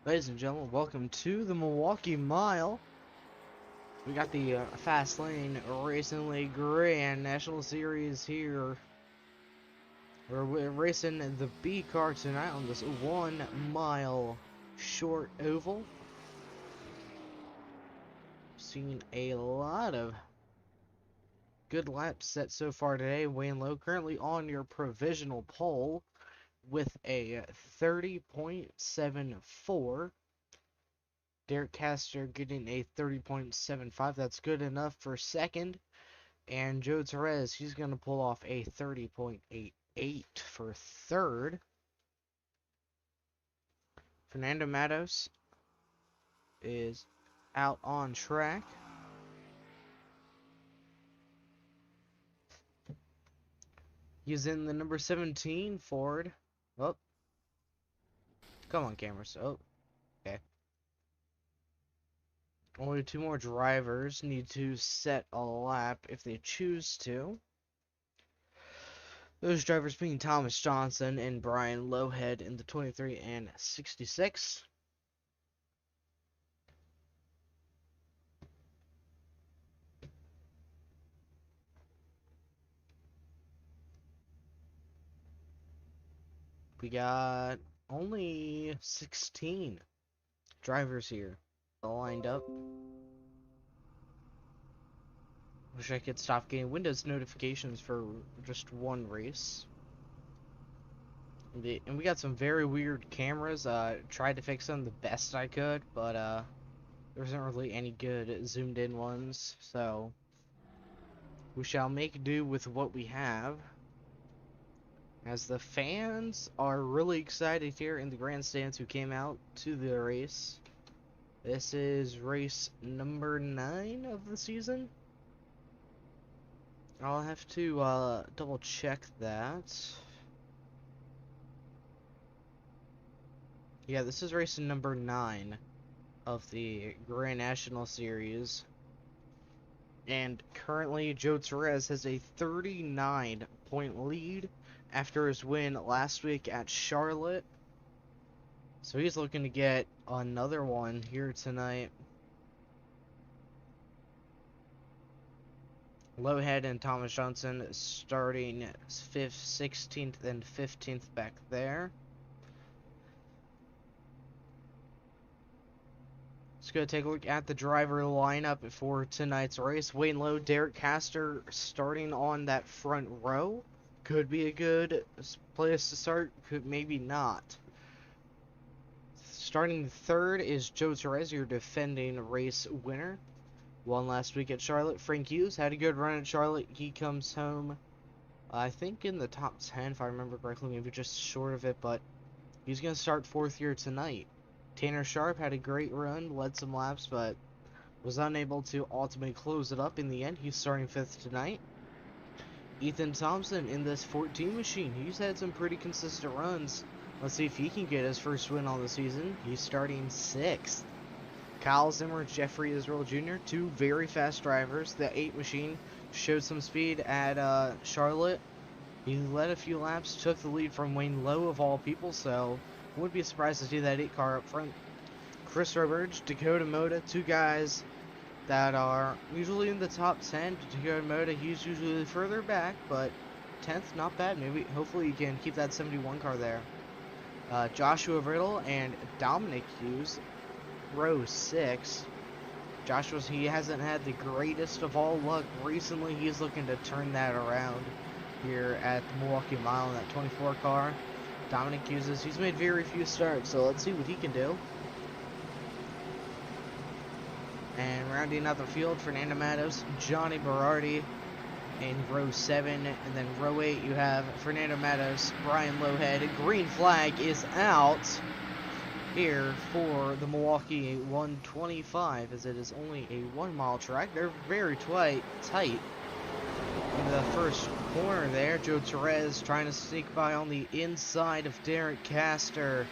Ladies and gentlemen, welcome to the Milwaukee Mile. We got the Fastlane Racing League Grand National Series here. We're racing the B car tonight on this 1 mile short oval. Seen a lot of good laps set so far today. Wayne Lowe currently on your provisional pole with a 30.74. Derek Castor getting a 30.75. That's good enough for second. And Joe Torres, he's going to pull off a 30.88 for third. Fernando Matos is out on track. He's in the number 17 Ford. Oh. Come on, cameras. Oh. Okay. Only two more drivers need to set a lap if they choose to. Those drivers being Thomas Johnson and Brian Lowhead in the 23 and 66. We got only 16 drivers here lined up. Wish I could stop getting Windows notifications for just one race. And we got some very weird cameras. Tried to fix them the best I could, but there wasn't really any good zoomed in ones. So we shall make do with what we have. As the fans are really excited here in the grandstands who came out to the race. This is race number 9 of the season. I'll have to double check that. Yeah, this is race number 9 of the Grand National Series. And currently Joe Torres has a 39-point lead after his win last week at Charlotte. So he's looking to get another one here tonight. Lowhead and Thomas Johnson starting 5th, 16th, and 15th back there. Let's go take a look at the driver lineup for tonight's race. Wayne Lowe, Derek Castor starting on that front row. Could be a good place to start, could maybe not. Starting third is Joe Torres, your defending race winner. Won last week at Charlotte. Frank Hughes had a good run at Charlotte. He comes home, I think, in the top 10, if I remember correctly, maybe just short of it, but he's going to start 4th here tonight. Tanner Sharp had a great run, led some laps, but was unable to ultimately close it up in the end. He's starting 5th tonight. Ethan Thompson in this 14 machine. He's had some pretty consistent runs. Let's see if he can get his first win on the season. He's starting 6th. Kyle Zimmer, Jeffrey Israel Jr., two very fast drivers. The 8 machine showed some speed at Charlotte. He led a few laps, took the lead from Wayne Lowe of all people, so wouldn't be surprised to see that 8 car up front. Chris Roberge, Dakota Moda, two guys that are usually in the top 10. Dakota Moda, he's usually further back, but 10th, not bad. Maybe, hopefully, you can keep that 71 car there. Joshua Riddle and Dominic Hughes, row 6. Joshua, he hasn't had the greatest of all luck recently. He's looking to turn that around here at the Milwaukee Mile in that 24 car. Dominic Hughes, he's made very few starts, so let's see what he can do. And rounding out the field, Fernando Matos, Johnny Berardi in row 7. And then row 8, you have Fernando Matos, Brian Lowhead. Green flag is out here for the Milwaukee 125, as it is only a 1 mile track. They're very tight in the first corner there. Joe Torres trying to sneak by on the inside of Derek Castor.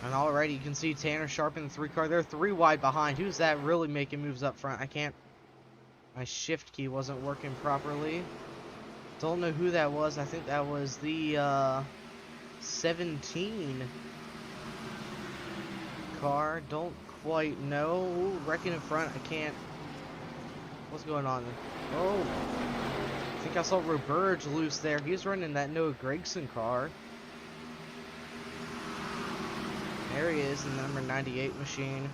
And already you can see Tanner Sharp in the 3 car. They're 3 wide behind. Who's that really making moves up front? I can't. My shift key wasn't working properly. Don't know who that was. I think that was the 17 car. Don't quite know. Ooh, wrecking in front. I can't. What's going on? Oh, I think I saw Roberge loose there. He's running that Noah Gregson car. There he is in the number 98 machine.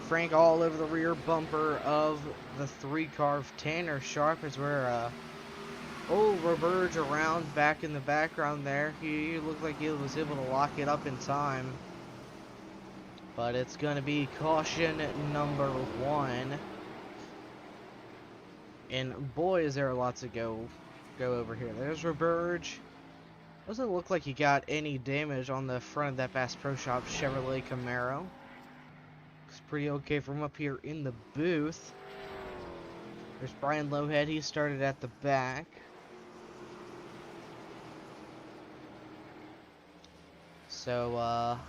Frank all over the rear bumper of the 3-car. Tanner Sharp is where, Roberge around back in the background there. He looked like he was able to lock it up in time. But it's going to be caution number 1. And boy, is there a lot to go over here. There's Roberge. Doesn't look like he got any damage on the front of that Bass Pro Shop Chevrolet Camaro. Looks pretty okay from up here in the booth. There's Brian Lowhead. He started at the back. So, a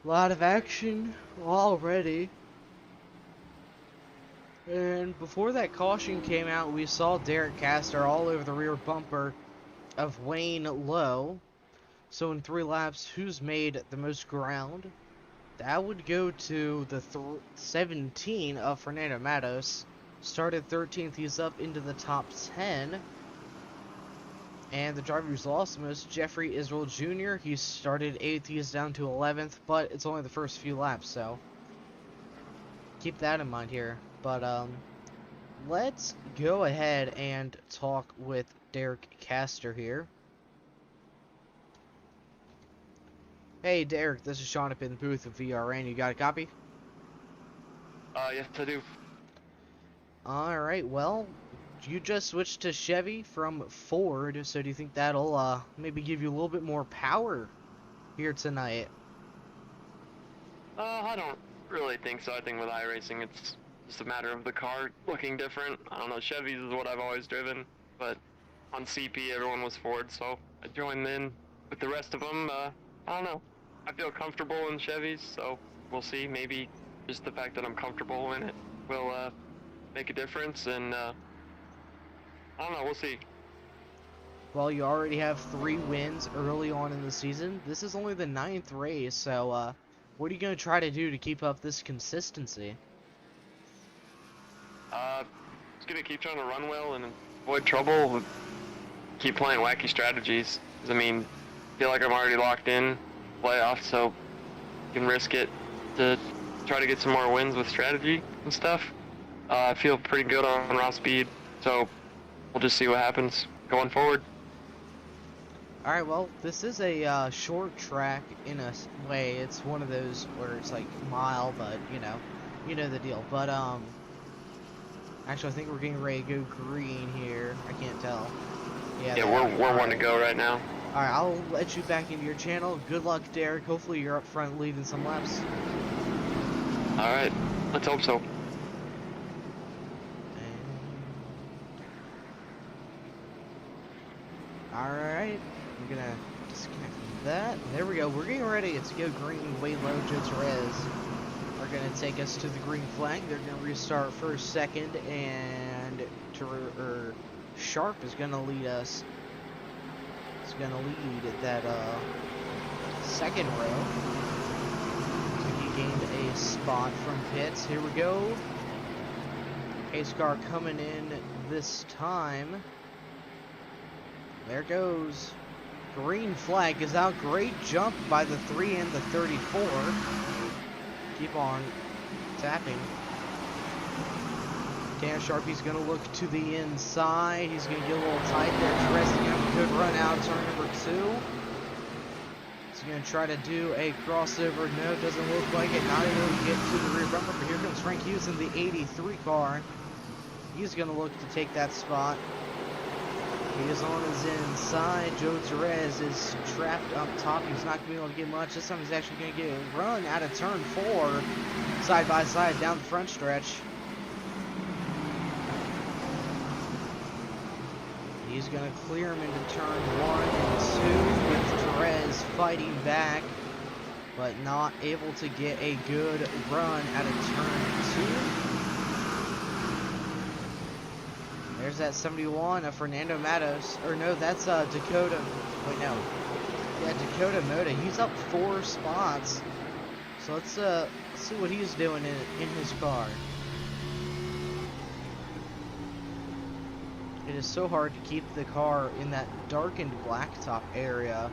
lot of action already. And before that caution came out, we saw Derek Castor all over the rear bumper of Wayne Lowe. So in 3 laps, who's made the most ground? That would go to the 17 of Fernando Matos. Started 13th, he's up into the top 10. And the driver who's lost the most, Jeffrey Israel Jr., he started 8th, he's down to 11th, but it's only the first few laps, so keep that in mind here. But let's go ahead and talk with Derek Castor here. Hey Derek, this is Sean up in the booth with VRN. You got a copy? Yes I do. Alright, well, you just switched to Chevy from Ford, so do you think that'll maybe give you a little bit more power here tonight? I don't really think so. I think with iRacing it's just a matter of the car looking different. I don't know, Chevys is what I've always driven, but on CP everyone was Ford, so I joined in with the rest of them. I don't know. I feel comfortable in Chevys, so we'll see. Maybe just the fact that I'm comfortable in it will make a difference, and I don't know, we'll see. Well, you already have 3 wins early on in the season. This is only the 9th race, so what are you going to try to do to keep up this consistency? Just going to keep trying to run well and avoid trouble. Keep playing wacky strategies. 'Cause, I mean, I feel like I'm already locked in playoffs, so you can risk it to try to get some more wins with strategy and stuff. I feel pretty good on raw speed, so we'll just see what happens going forward. Alright, well, this is a short track in a way. It's one of those where it's like mile, but you know the deal. But actually, I think we're getting ready to go green here. I can't tell. Yeah, we're one to go right now. Alright, I'll let you back into your channel. Good luck, Derek. Hopefully you're up front leading some laps. Alright, let's hope so. Alright, I'm gonna disconnect from that. There we go. We're getting ready to go green. Way low, Joe Torres are gonna take us to the green flag. They're gonna restart first, second, and Sharp is gonna lead us. He's gonna lead that second row. So he gained a spot from pits. Here we go. Pace car coming in this time. There goes. Green flag is out. Great jump by the 3 and the 34. Keep on tapping. Dan Sharpie's going to look to the inside. He's going to get a little tight there. Torres is going to have a good run out turn number 2. He's going to try to do a crossover. No, doesn't look like it. Not able to get to the rear bumper. But here comes Frank Hughes in the 83 car. He's going to look to take that spot. He is on his inside. Joe Torres is trapped up top. He's not going to be able to get much. This time he's actually going to get a run out of turn 4. Side by side down the front stretch. He's going to clear him into turn 1 and 2 with Torres fighting back, but not able to get a good run out of turn 2. There's that 71 of Fernando Matos. Or no, that's Dakota. Wait, no. Yeah, Dakota Moda. He's up 4 spots. So let's see what he's doing in his car. It is so hard to keep the car in that darkened blacktop area.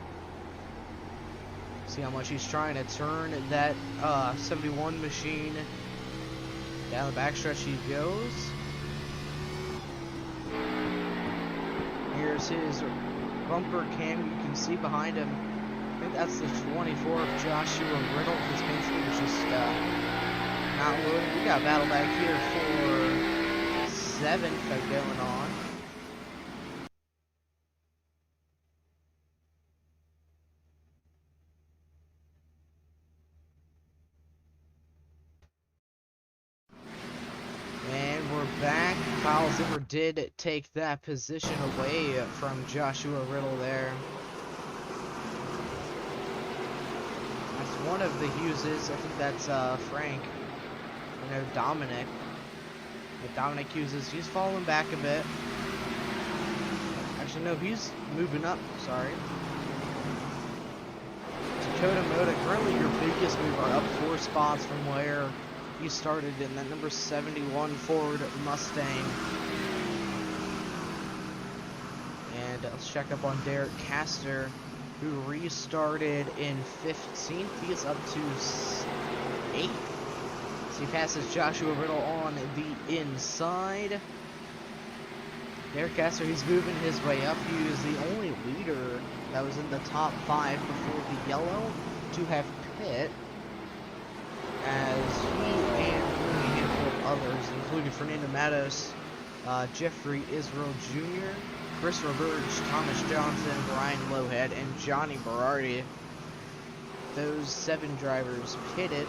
See how much he's trying to turn that 71 machine. Down the backstretch he goes. Here's his bumper cam. You can see behind him. I think that's the 24 of Joshua Riddle. His paint scheme is just not loaded. We got battle back here for 7th going on. And we're back. Kyle Zimmer did take that position away from Joshua Riddle there. That's one of the Hugheses. I think that's Frank. I know Dominic. But Dominic Hughes, he's falling back a bit. Actually, no, he's moving up. Sorry. Dakota Moda, currently your biggest mover, up 4 spots from where he started in that number 71 Ford Mustang. And let's check up on Derek Castor, who restarted in 15th. He's up to 8th. So he passes Joshua Riddle on the inside. Derek Castor, he's moving his way up. He was the only leader that was in the top 5 before the yellow to have pit, as he and a handful of others, including Fernando Matos, Jeffrey Israel Jr., Chris Roberge, Thomas Johnson, Brian Lowhead, and Johnny Berardi. Those 7 drivers pitted.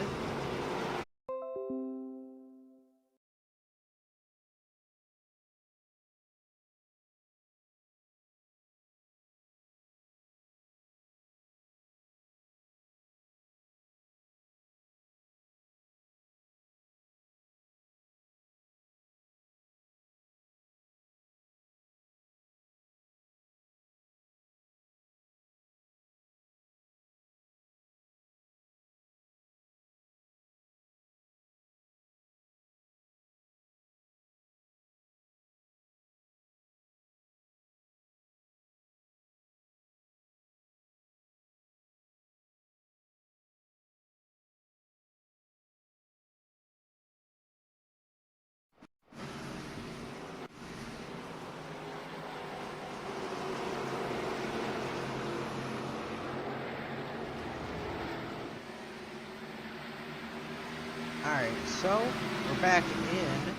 Alright, so we're back in,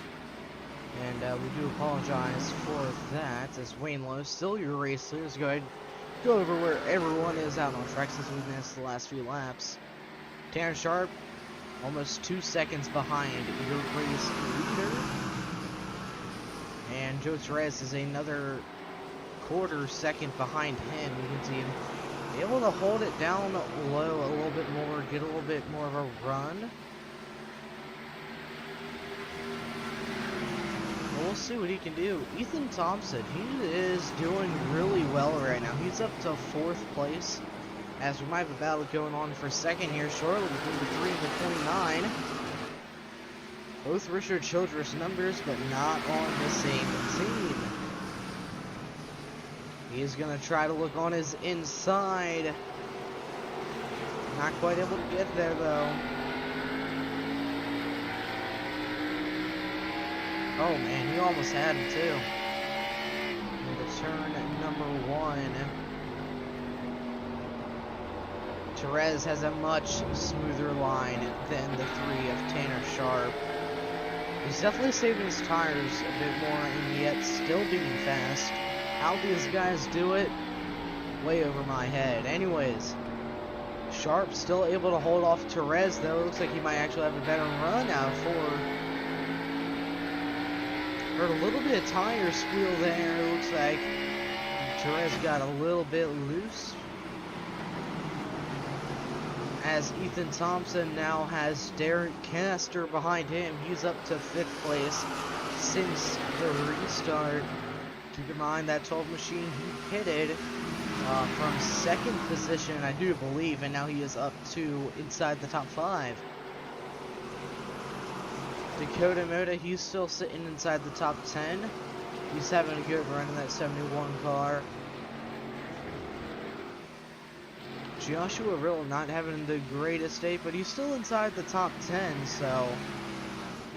and we do apologize for that, as Wayne Lowe, still your race leader. Let's go ahead and go over where everyone is out on track since we've missed the last few laps. Tanner Sharp, almost 2 seconds behind your race leader. And Joe Torres is another quarter second behind him. You can see him able to hold it down low a little bit more, get a little bit more of a run. We'll see what he can do. Ethan Thompson, he is doing really well right now. He's up to 4th place, as we might have a battle going on for 2nd here shortly between the 3 and the 29. Both Richard Childress numbers, but not on the same team. He's going to try to look on his inside. Not quite able to get there, though. Oh man, he almost had him too. Into turn number 1. Torres has a much smoother line than the 3 of Tanner Sharp. He's definitely saving his tires a bit more, and yet still being fast. How these guys do it? Way over my head. Anyways, Sharp still able to hold off Torres, though. Looks like he might actually have a better run out of 4. Heard a little bit of tire squeal there. It looks like Torres got a little bit loose, as Ethan Thompson now has Derek Castor behind him. He's up to 5th place, since the restart. Keep in mind that 12 machine he pitted from second position, I do believe, and now he is up to inside the top 5. Dakota Moda, he's still sitting inside the top 10. He's having a good run in that 71 car. Joshua Rill not having the greatest day, but he's still inside the top 10, so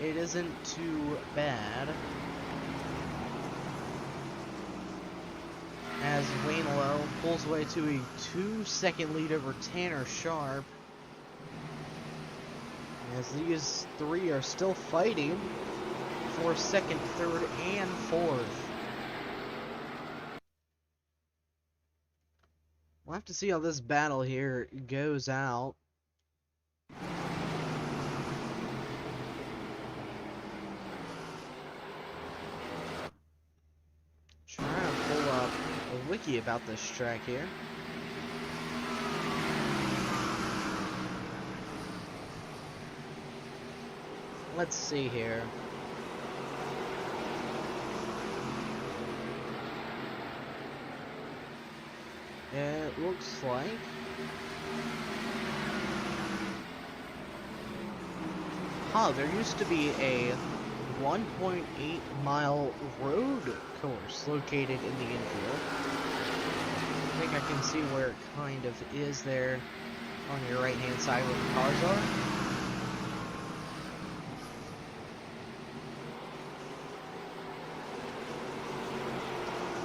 it isn't too bad. As Wayne Lowe pulls away to a 2-second lead over Tanner Sharp. As these three are still fighting for second, third, and fourth. We'll have to see how this battle here goes out. Trying to pull up a wiki about this track here. Let's see here. It looks like there used to be a 1.8 mile road course located in the infield. I think I can see where it kind of is there on your right hand side where the cars are.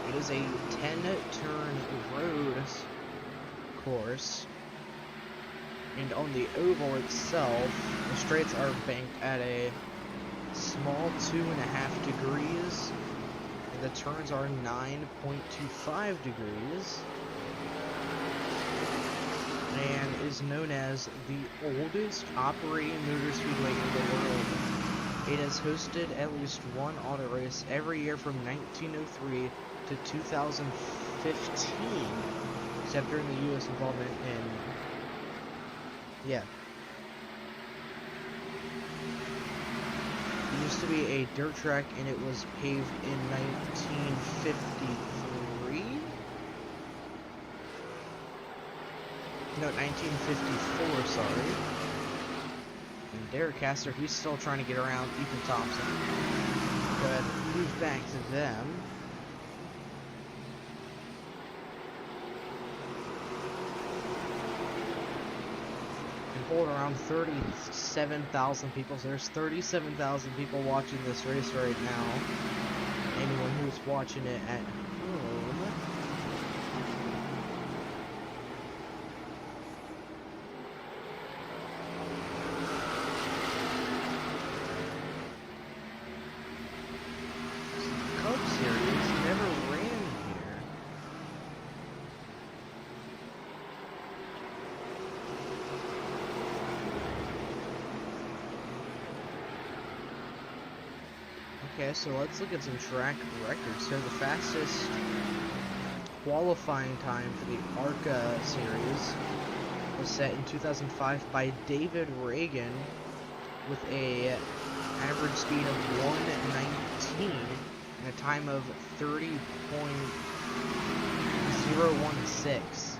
It is a 10-turn road course, and on the oval itself, the straights are banked at a small 2.5 degrees, and the turns are 9.25 degrees, and is known as the oldest operating motor speedway in the world. It has hosted at least one auto race every year from 1903 to 2015, except during the U.S. involvement in, It used to be a dirt track, and it was paved in 1953? No, 1954, sorry. And Derek Castor, he's still trying to get around Ethan Thompson. Go ahead and move back to them. Hold around 37,000 people, so there's 37,000 people watching this race right now. Anyone who's watching it at home. The Cup Series never ran here. Okay, so let's look at some track records. So the fastest qualifying time for the ARCA series was set in 2005 by David Reagan with a average speed of 1:19 and a time of 30.016.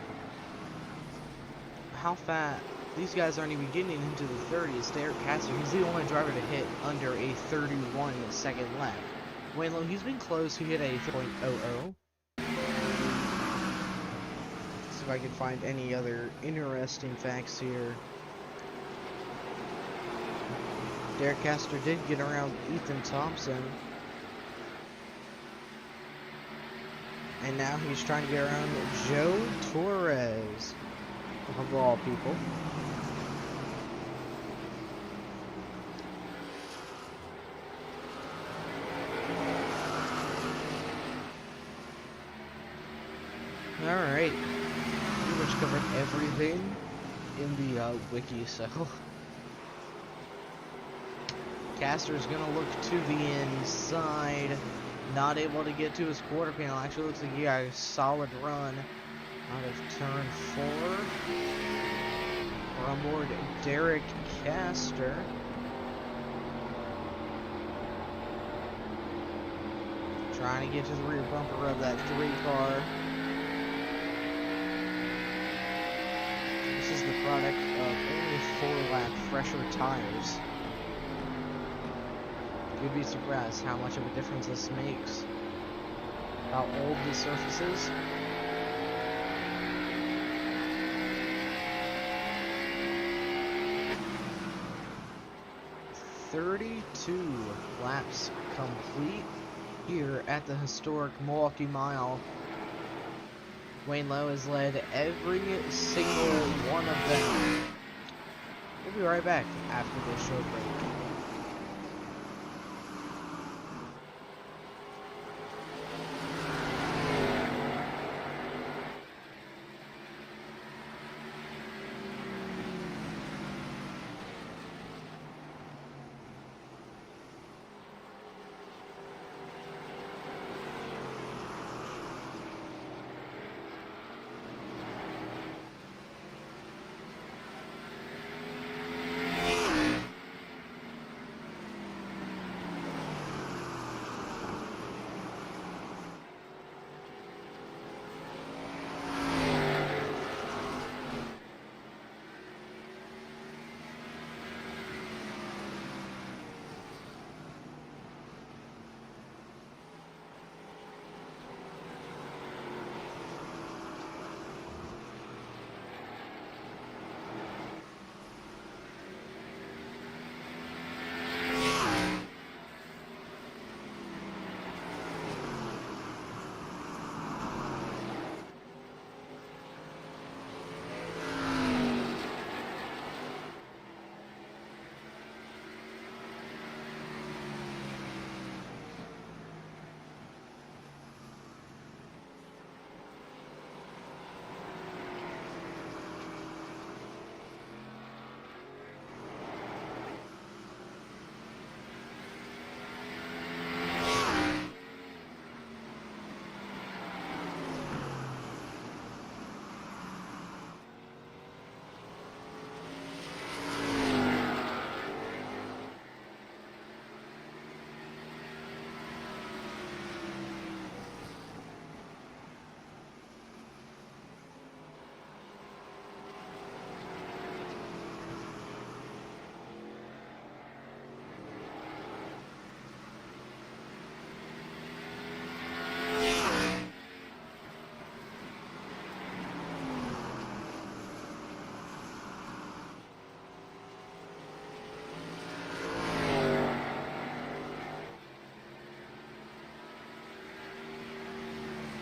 How fast? These guys aren't even getting into the 30s. Derek Castor, he's the only driver to hit under a 31-second lap. Wayne Lowe, he's been close. He hit a 3.00. See if I can find any other interesting facts here. Derek Castor did get around Ethan Thompson. And now he's trying to get around Joe Torres, of all people. Alright, pretty much covered everything in the wiki, so Castor's gonna look to the inside, not able to get to his quarter panel. Actually looks like he got a solid run out of turn 4. We're on board Derek Castor. Trying to get to the rear bumper of that 3 car. This is the product of only 4-lap fresher tires. You'd be surprised how much of a difference this makes. How old the surface is. "32 laps complete here at the historic Milwaukee Mile. Wayne Lowe has led every single one of them. We'll be right back after this short break.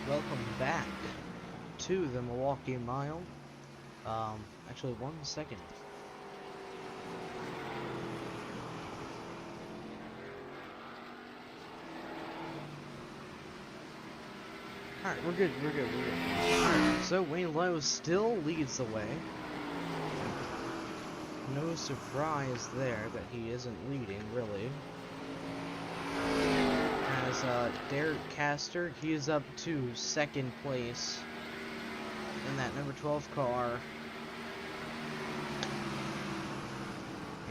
Welcome back to the Milwaukee Mile. Actually, 1 second. Alright, we're good. Alright, so Wayne Lowe still leads the way. No surprise there that he isn't leading, really. As Derek Castor, he is up to 2nd place in that number 12 car.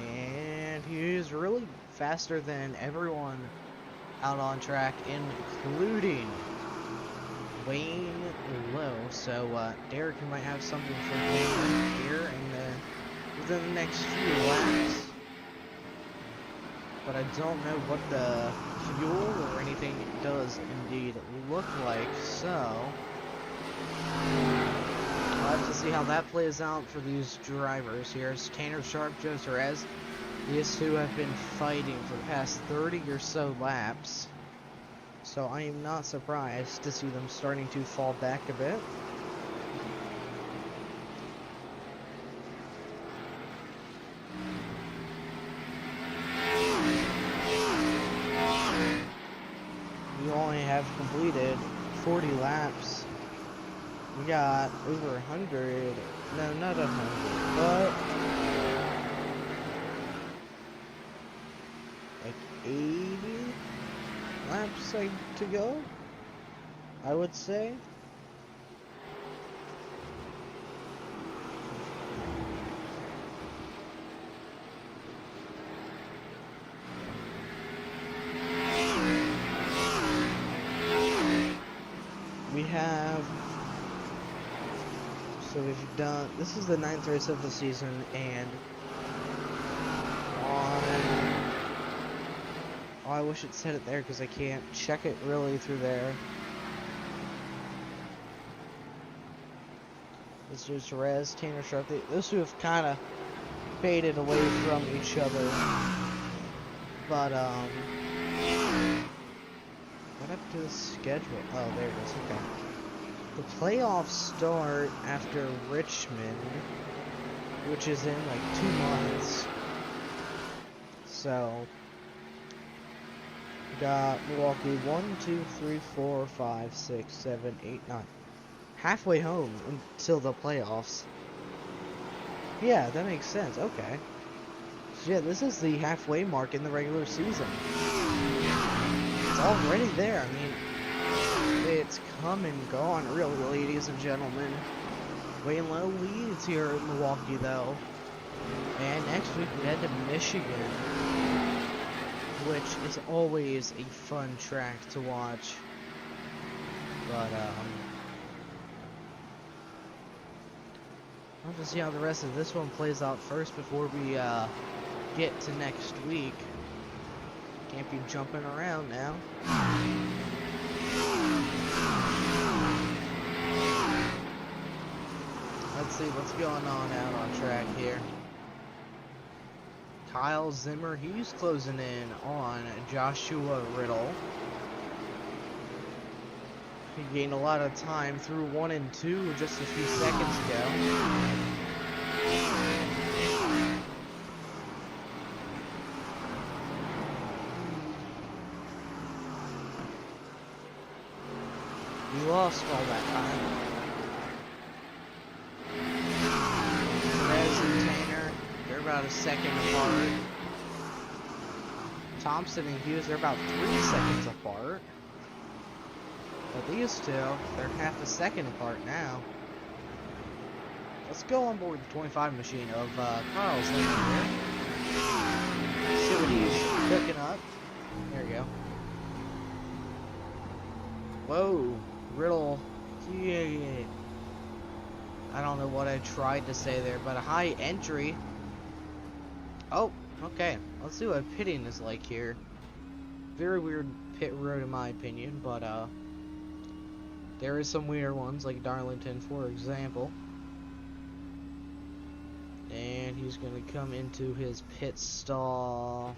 And he is really faster than everyone out on track, including Wayne Lowe. So Derek might have something for Wayne here within the next few laps. But I don't know what the fuel or anything does indeed look like, so we'll have to see how that plays out for these drivers here. It's Tanner Sharp, Joe Torres. These two have been fighting for the past 30 or so laps, so I am not surprised to see them starting to fall back a bit. Completed 40 laps. We got over 100, no, not 100, but like 80 laps to go, I would say. have... So we've done... This is the 9th race of the season, and... on... Oh, I wish it said it there, because I can't check it really through there. This is Jerez, Tanner Sharp. Those two have kind of faded away from each other. But, what up to the schedule? Oh, there it is. Okay. The playoffs start after Richmond, which is in like 2 months. So, we got Milwaukee 1, 2, 3, 4, 5, 6, 7, 8, 9. Halfway home until the playoffs. Yeah, that makes sense. Okay. So yeah, this is the halfway mark in the regular season. It's already there. I mean, it's come and gone, really, ladies and gentlemen. Way low leads here in Milwaukee, though. And next week we head to Michigan, which is always a fun track to watch. But, I'll have to see how the rest of this one plays out first before we get to next week. Can't be jumping around now. Let's see what's going on out on track here. Kyle Zimmer, he's closing in on Joshua Riddle. He gained a lot of time through 1 and 2 just a few seconds ago. He lost all that time. Perez and Tanner, they're about a second apart. Thompson and Hughes, they're about 3 seconds apart. But these two, they're half a second apart now. Let's go on board the 25 machine of Carl's here. See what he's cooking up. There we go. Whoa, Riddle. Yeah. I don't know what I tried to say there, but a high entry. Oh, okay. Let's see what pitting is like here. Very weird pit road in my opinion, but there is some weird ones, like Darlington, for example. And he's going to come into his pit stall.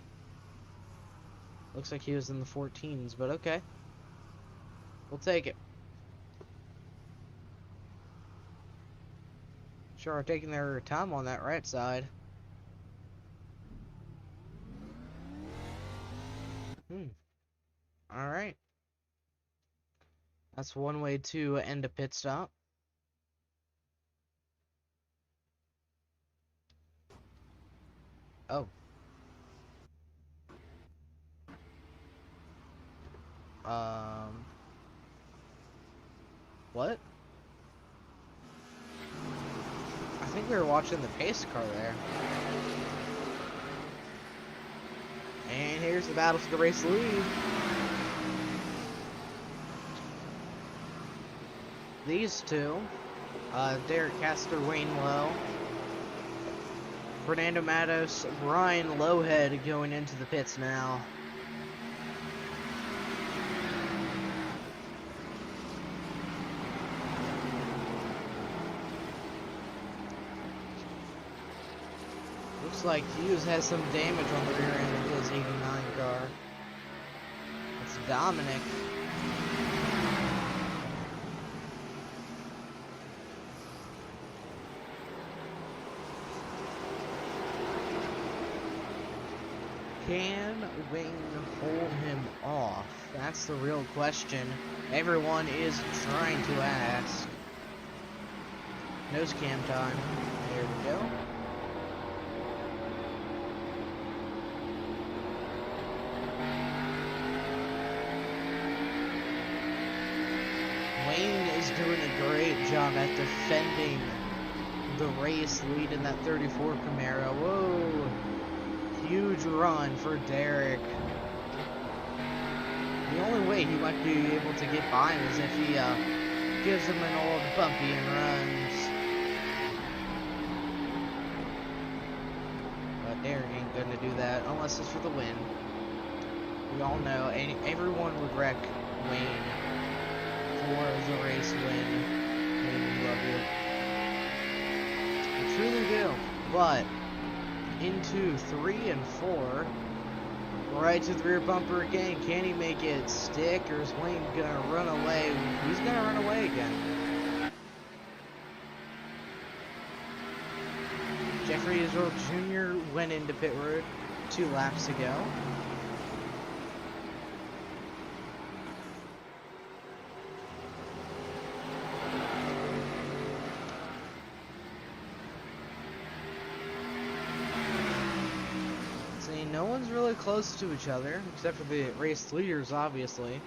Looks like he was in the 14s, but okay. We'll take it. Sure are taking their time on that right side. Alright. That's one way to end a pit stop. Oh. What? I think we were watching the pace car there. And here's the battle for the race lead. These two, Derek Castor, Wayne Lowe, Fernando Matos, Brian Lowhead going into the pits now. Looks like Hughes has some damage on the rear end of his 89 car. It's Dominic. Can Wing hold him off? That's the real question everyone is trying to ask. Nose cam time. There we go. Wayne is doing a great job at defending the race lead in that 34 Camaro. Whoa. Huge run for Derek. The only way he might be able to get by him is if he gives him an old bumpy and runs. But Erikk ain't gonna do that unless it's for the win. We all know everyone would wreck Wayne for the race win. Wayne, we love you. We truly do. But into 3 and 4. Right to the rear bumper again. Can he make it stick, or is Wayne gonna run away? He's gonna run away again. Jeffrey Israel Jr. went into pit road 2 laps ago. No one's really close to each other, except for the race leaders, obviously.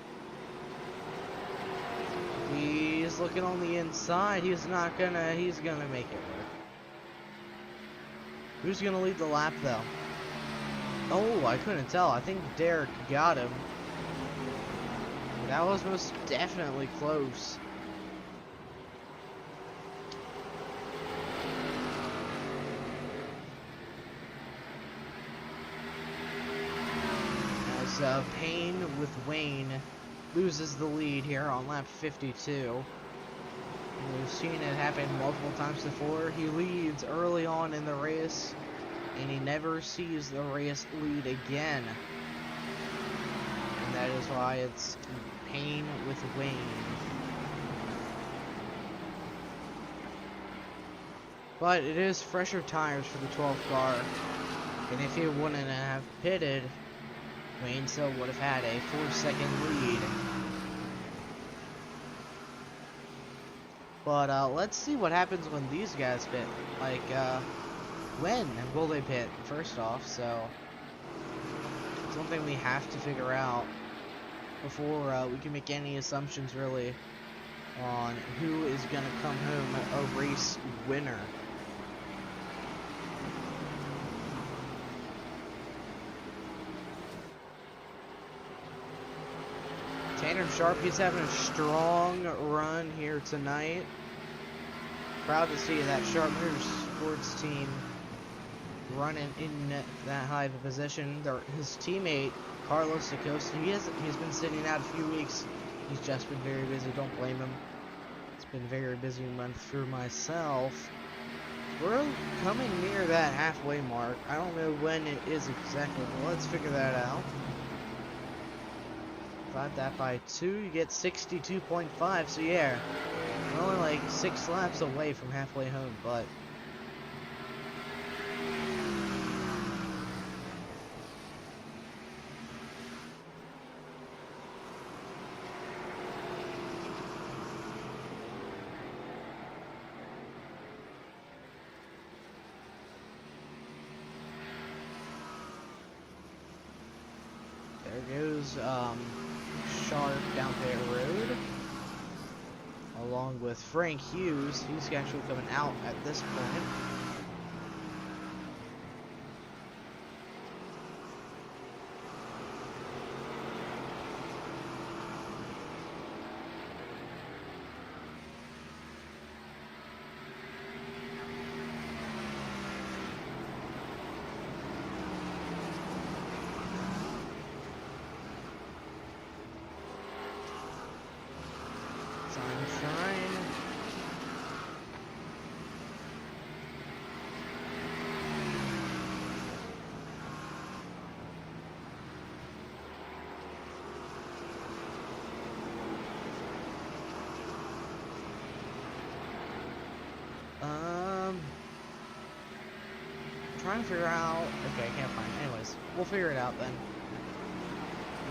He's looking on the inside. He's gonna make it work. Who's gonna lead the lap, though? Oh, I couldn't tell. I think Derek got him. That was most definitely close. Payne with Wayne loses the lead here on lap 52. We've seen it happen multiple times before. He leads early on in the race, and he never sees the race lead again. And that is why it's Payne with Wayne. But it is fresher tires for the 12th car, and if he wouldn't have pitted, Wayne still would have had a 4-second lead. But let's see what happens when these guys pit. Like, when will they pit, first off? So, it's one thing we have to figure out before we can make any assumptions, really, on who is going to come home a race winner. Tanner Sharp, he's having a strong run here tonight. Proud to see that Sharp Motorsports team running in that high of a position. His teammate, Carlos Acosta, he's been sitting out a few weeks. He's just been very busy, don't blame him. It's been a very busy month for myself. We're coming near that halfway mark. I don't know when it is exactly, but let's figure that out. Divide that by 2, you get 62.5, so yeah, we're only like 6 laps away from halfway home, but there goes Sharp down pit road, along with Frank Hughes. He's actually coming out at this point. Trying to figure out. Okay, I can't find it. Anyways, we'll figure it out then.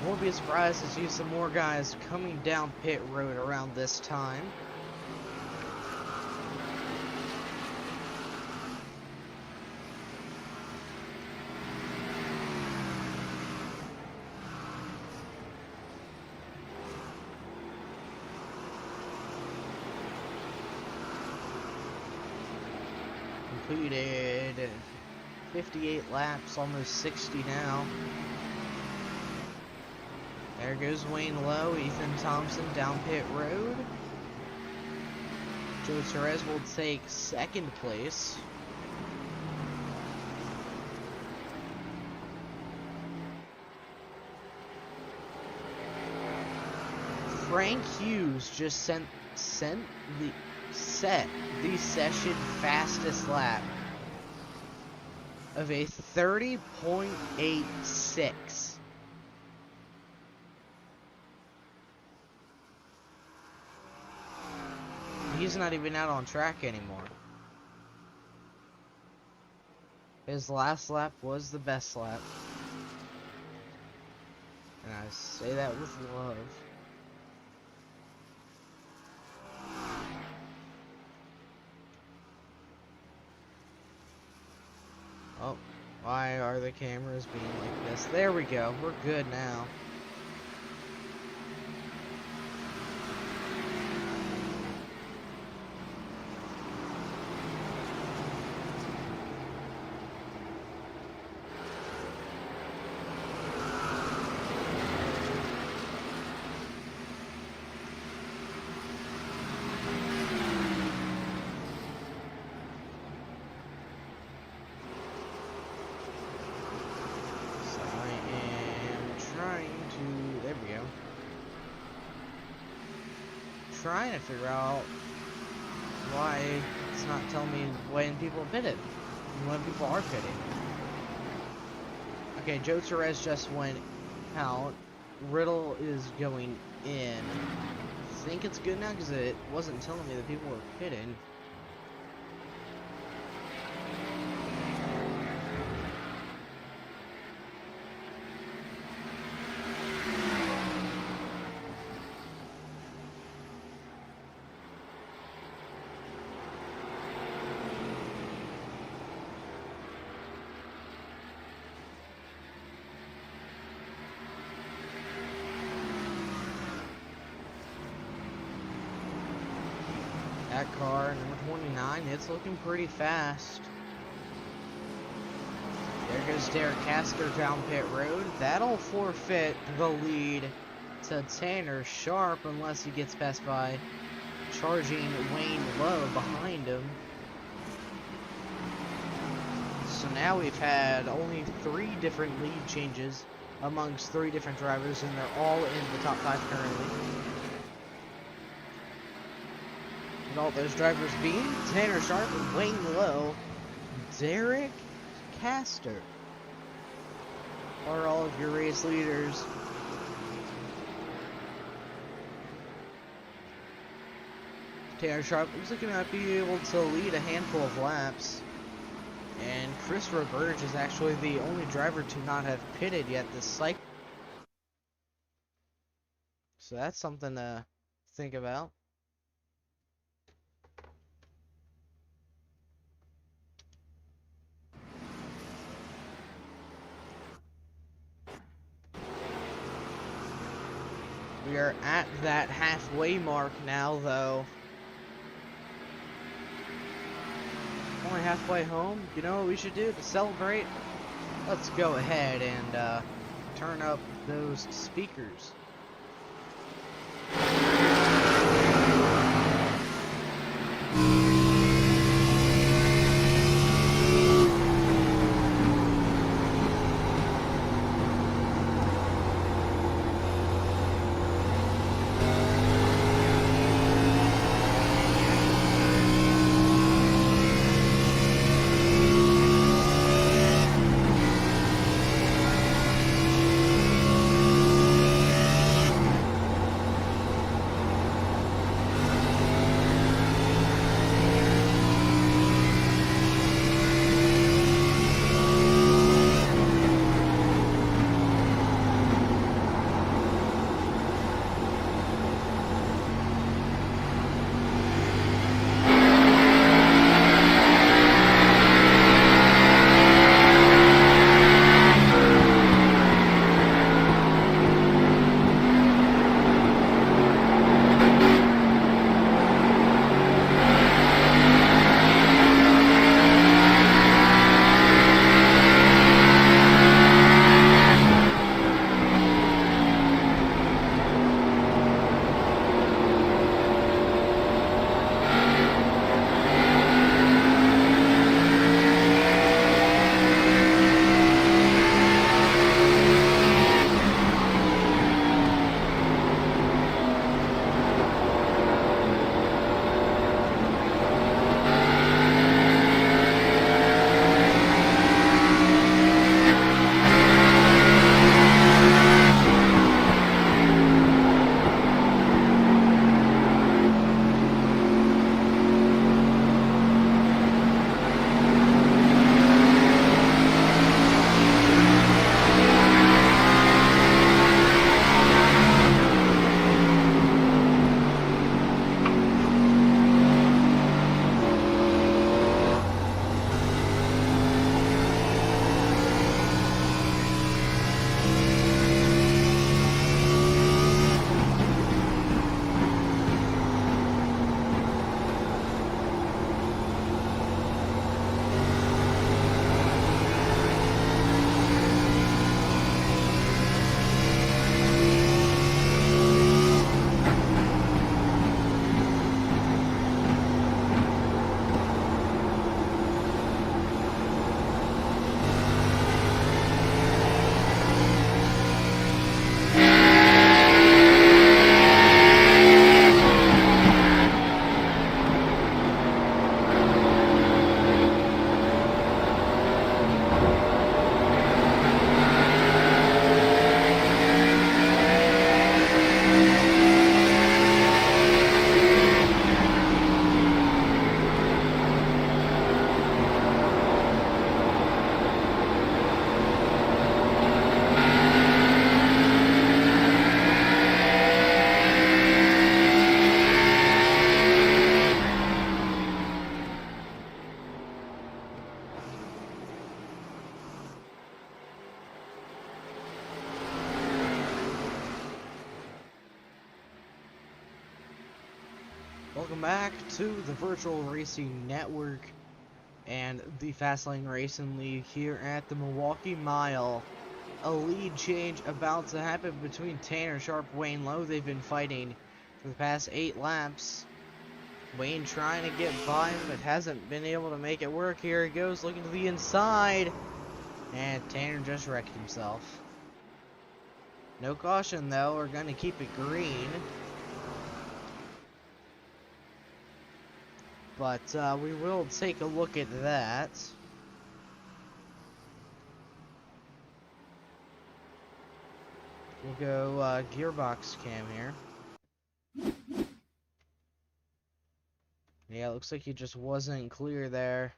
Won't be surprised to see some more guys coming down pit road around this time. Completed 58 laps, almost 60 now. There goes Wayne Lowe, Ethan Thompson down pit road. Joe Torres will take second place. Frank Hughes just set the session fastest lap of a 30.86. He's not even out on track anymore. His last lap was the best lap. And I say that with love. Oh, why are the cameras being like this? There we go. We're good now. Trying to figure out why it's not telling me when people pitted and when people are pitting. Okay, Joe Torres just went out. Riddle is going in. I think it's good now because it wasn't telling me that people were pitting. That car, number 29, it's looking pretty fast. There goes Derek Caster down pit road. That'll forfeit the lead to Tanner Sharp unless he gets past by charging Wayne Lowe behind him. So now we've had only 3 different lead changes amongst 3 different drivers, and they're all in the top 5 currently. And all those drivers being Tanner Sharp, Wayne Lowe, Derek Caster are all of your race leaders. Tanner Sharp looks like he might be able to lead a handful of laps. And Chris Roberge is actually the only driver to not have pitted yet this cycle. So that's something to think about. We are at that halfway mark now, though. Only halfway home. You know what we should do to celebrate? Let's go ahead and turn up those speakers. Welcome back to the Virtual Racing Network and the Fastlane Racing League here at the Milwaukee Mile. A lead change about to happen between Tanner Sharp and Wayne Lowe. They've been fighting for the past 8 laps. Wayne trying to get by him, but hasn't been able to make it work. Here he goes, looking to the inside. And Tanner just wrecked himself. No caution though, we're going to keep it green. But we will take a look at that. We'll go gearbox cam here. Yeah, it looks like he just wasn't clear there.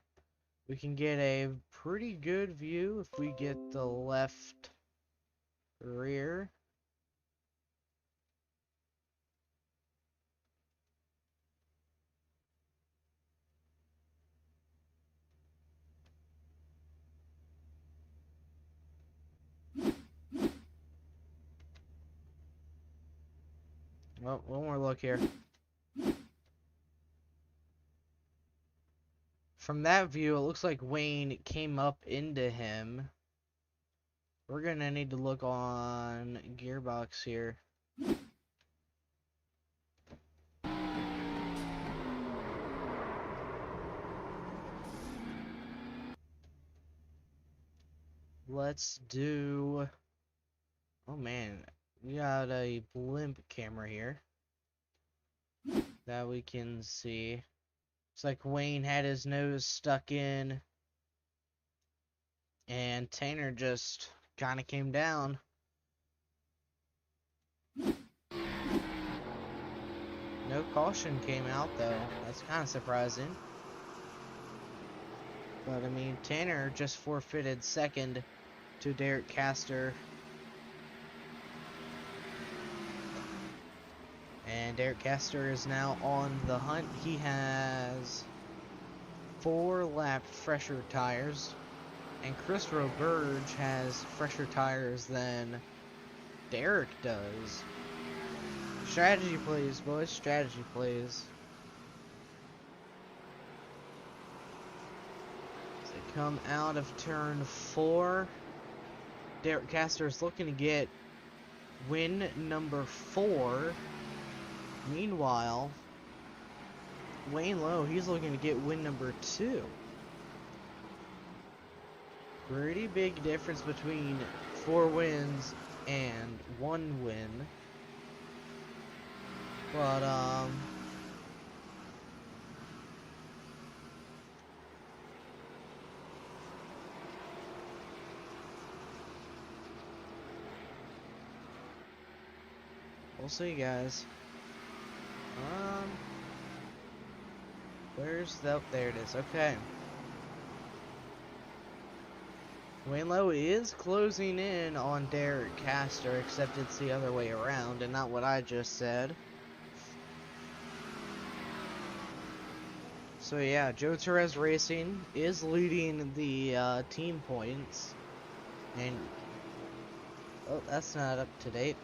We can get a pretty good view if we get the left rear. Well, one more look here. From that view, it looks like Wayne came up into him. We're gonna need to look on gearbox here. Let's do... Oh man, we got a blimp camera here that we can see. It's like Wayne had his nose stuck in and Tanner just kind of came down. No caution came out though. That's kind of surprising. But I mean, Tanner just forfeited second to Derek Castor. And Derek Castor is now on the hunt. He has 4-lap fresher tires. And Chris Roberge has fresher tires than Derek does. Strategy plays, boys. Strategy plays. As they come out of turn 4, Derek Castor is looking to get win number 4. Meanwhile, Wayne Lowe, he's looking to get win number 2. Pretty big difference between 4 wins and 1 win. But, we'll see, guys. Where's the... there it is. Okay. Wayne Lowe is closing in on Derek Castor, except it's the other way around and not what I just said. So yeah, Joe Torres Racing is leading the team points. And... oh, that's not up to date.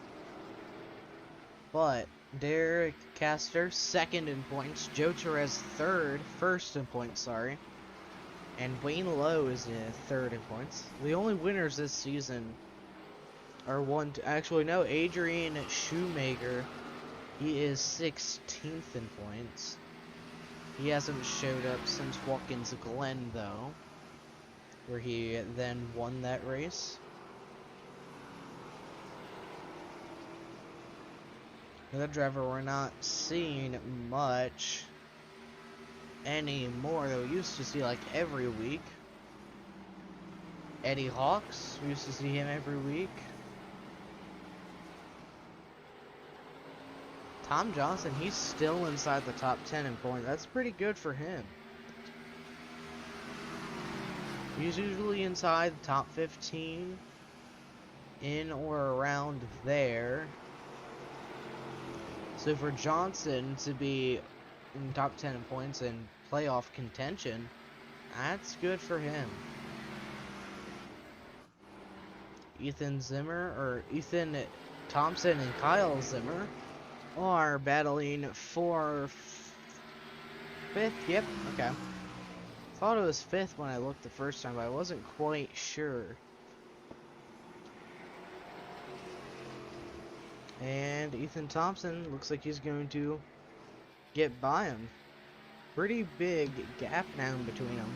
But Derek Castor, second in points. Joe Torres, first in points, sorry. And Wayne Lowe is in third in points. The only winners this season are actually no, Adrian Shoemaker. He is 16th in points. He hasn't showed up since Watkins Glen though, where he then won that race. The driver we're not seeing much anymore, though. We used to see like every week. Eddie Hawks, we used to see him every week. Tom Johnson, he's still inside the top 10 in points. That's pretty good for him. He's usually inside the top 15, in or around there. So for Johnson to be in the top 10 in points and playoff contention, that's good for him. Ethan Thompson and Kyle Zimmer are battling for Fifth, yep, okay. Thought it was fifth when I looked the first time, but I wasn't quite sure. And Ethan Thompson looks like he's going to get by him. Pretty big gap now in between them.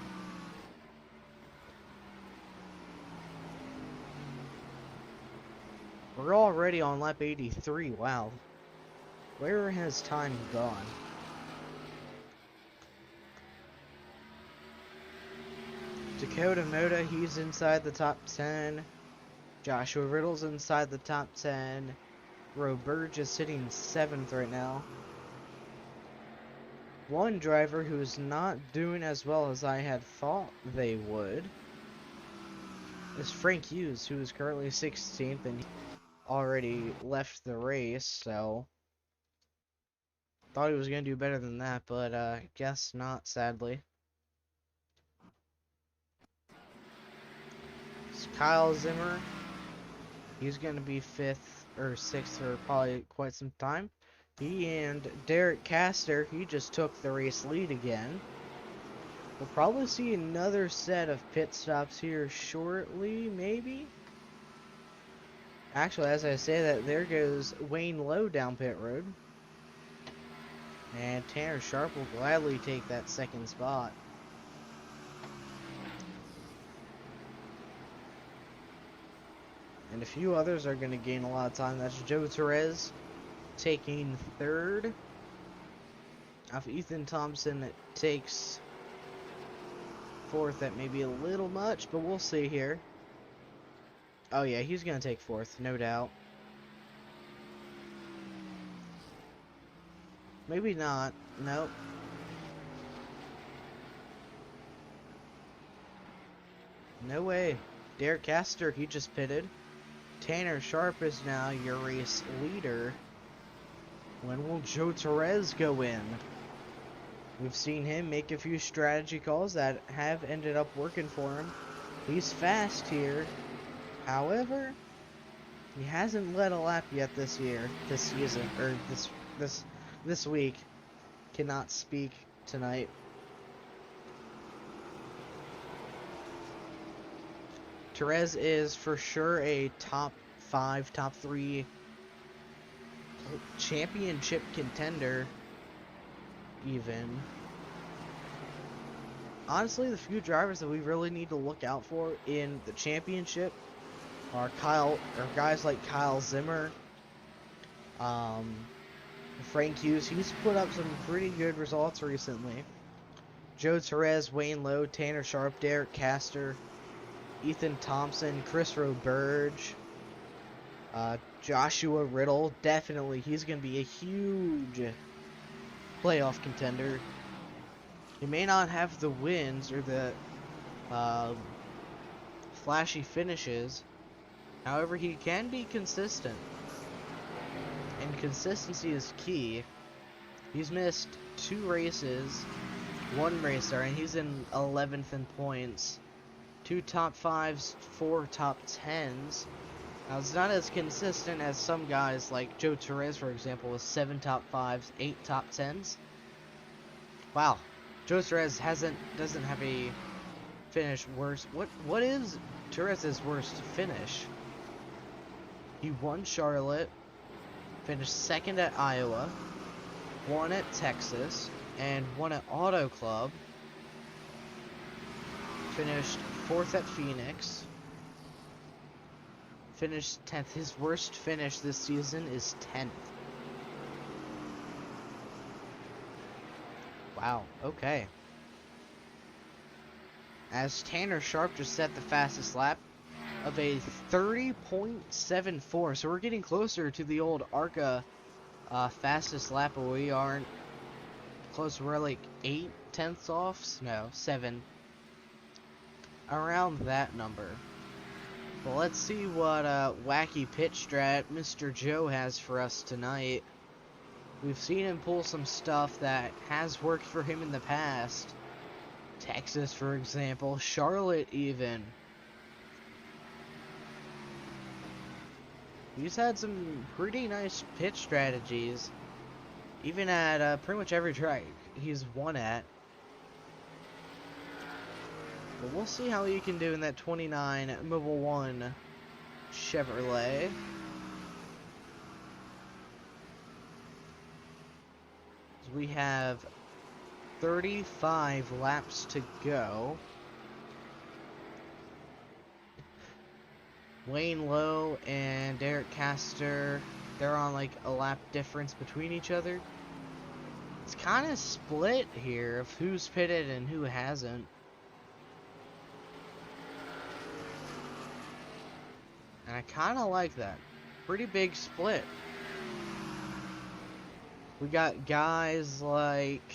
We're already on lap 83, wow. Where has time gone? Dakota Moda, he's inside the top 10. Joshua Riddle's inside the top 10. Roberge is sitting 7th right now. One driver who's not doing as well as I had thought they would is Frank Hughes, who is currently 16th and already left the race, so thought he was going to do better than that, but guess not, sadly. It's Kyle Zimmer. He's going to be 5th or 6th for probably quite some time. He and Derek Castor, he just took the race lead again. We'll probably see another set of pit stops here shortly, maybe? Actually, as I say that, there goes Wayne Lowe down pit road. And Tanner Sharp will gladly take that second spot. And a few others are going to gain a lot of time. That's Joe Torres taking 3rd. Off Ethan Thompson, it takes 4th. That may be a little much, but we'll see here. Oh yeah, he's going to take 4th, no doubt. Maybe not. Nope. No way. Derek Castor, he just pitted. Tanner Sharp is now your race leader. When will Joe Torres go in? We've seen him make a few strategy calls that have ended up working for him. He's fast here. However, he hasn't led a lap yet this season, or this week. Cannot speak tonight. Torres is for sure a top 5, top 3 championship contender, even. Honestly, the few drivers that we really need to look out for in the championship are guys like Kyle Zimmer, Frank Hughes. He's put up some pretty good results recently. Joe Torres, Wayne Lowe, Tanner Sharp, Derek Castor, Ethan Thompson, Chris Roberge, Joshua Riddle. Definitely, he's going to be a huge playoff contender. He may not have the wins or the flashy finishes. However, he can be consistent. And consistency is key. He's missed 2 races, 1 race, and he's in 11th in points. 2 top 5s, 4 top 10s. Now, it's not as consistent as some guys like Joe Torres, for example, with 7 top 5s, 8 top 10s. Wow. Joe Torres doesn't have a finish worse. What is Torres' worst finish? He won Charlotte, finished 2nd at Iowa, won at Texas, and won at Auto Club. Finished 4th at Phoenix. Finished 10th. His worst finish this season is 10th. Wow, okay. As Tanner Sharp just set the fastest lap of a 30.74. So we're getting closer to the old ARCA fastest lap, but we aren't close. We're like 8/10 off? No, 7. Around that number. But let's see what wacky pit strat Mr. Joe has for us tonight. We've seen him pull some stuff that has worked for him in the past. Texas, for example. Charlotte, even. He's had some pretty nice pit strategies. Even at pretty much every track. he's won at. But we'll see how he can do in that 29 Mobile 1 Chevrolet. We have 35 laps to go. Wayne Lowe and Erikk Caster, they're on like a lap difference between each other. It's kind of split here of who's pitted and who hasn't. And I kind of like that. Pretty big split. We got guys like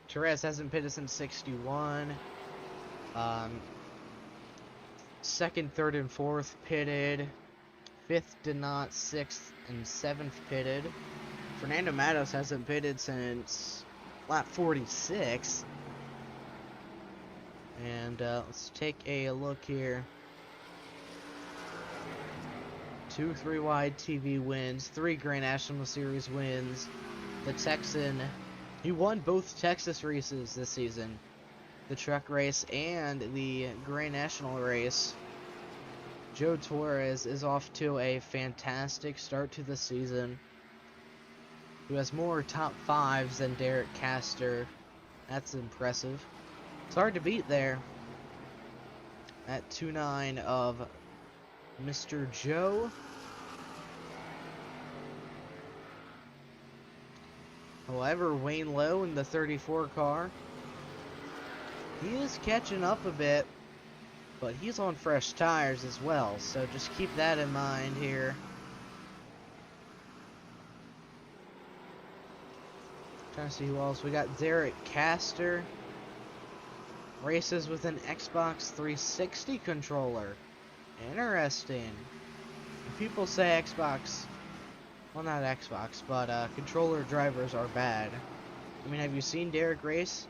Therese hasn't pitted since 61. Second, third, and fourth pitted. Fifth did not. Sixth and seventh pitted. Fernando Matos hasn't pitted since lap 46. And let's take a look here. 2 3-wide TV wins, 3 Grand National Series wins. The Texan, he won both Texas races this season. The truck race and the Grand National race. Joe Torres is off to a fantastic start to the season. Who has more top 5s than Erikk Caster. That's impressive. It's hard to beat there. At 2-9 of Mr. Joe. However, Wayne Lowe in the 34 car, he is catching up a bit, but he's on fresh tires as well, so just keep that in mind here. Trying to see who else. We got Erikk Caster. Races with an Xbox 360 controller. Interesting. People say Xbox, well, not Xbox, but controller drivers are bad. I mean, have you seen Derek race?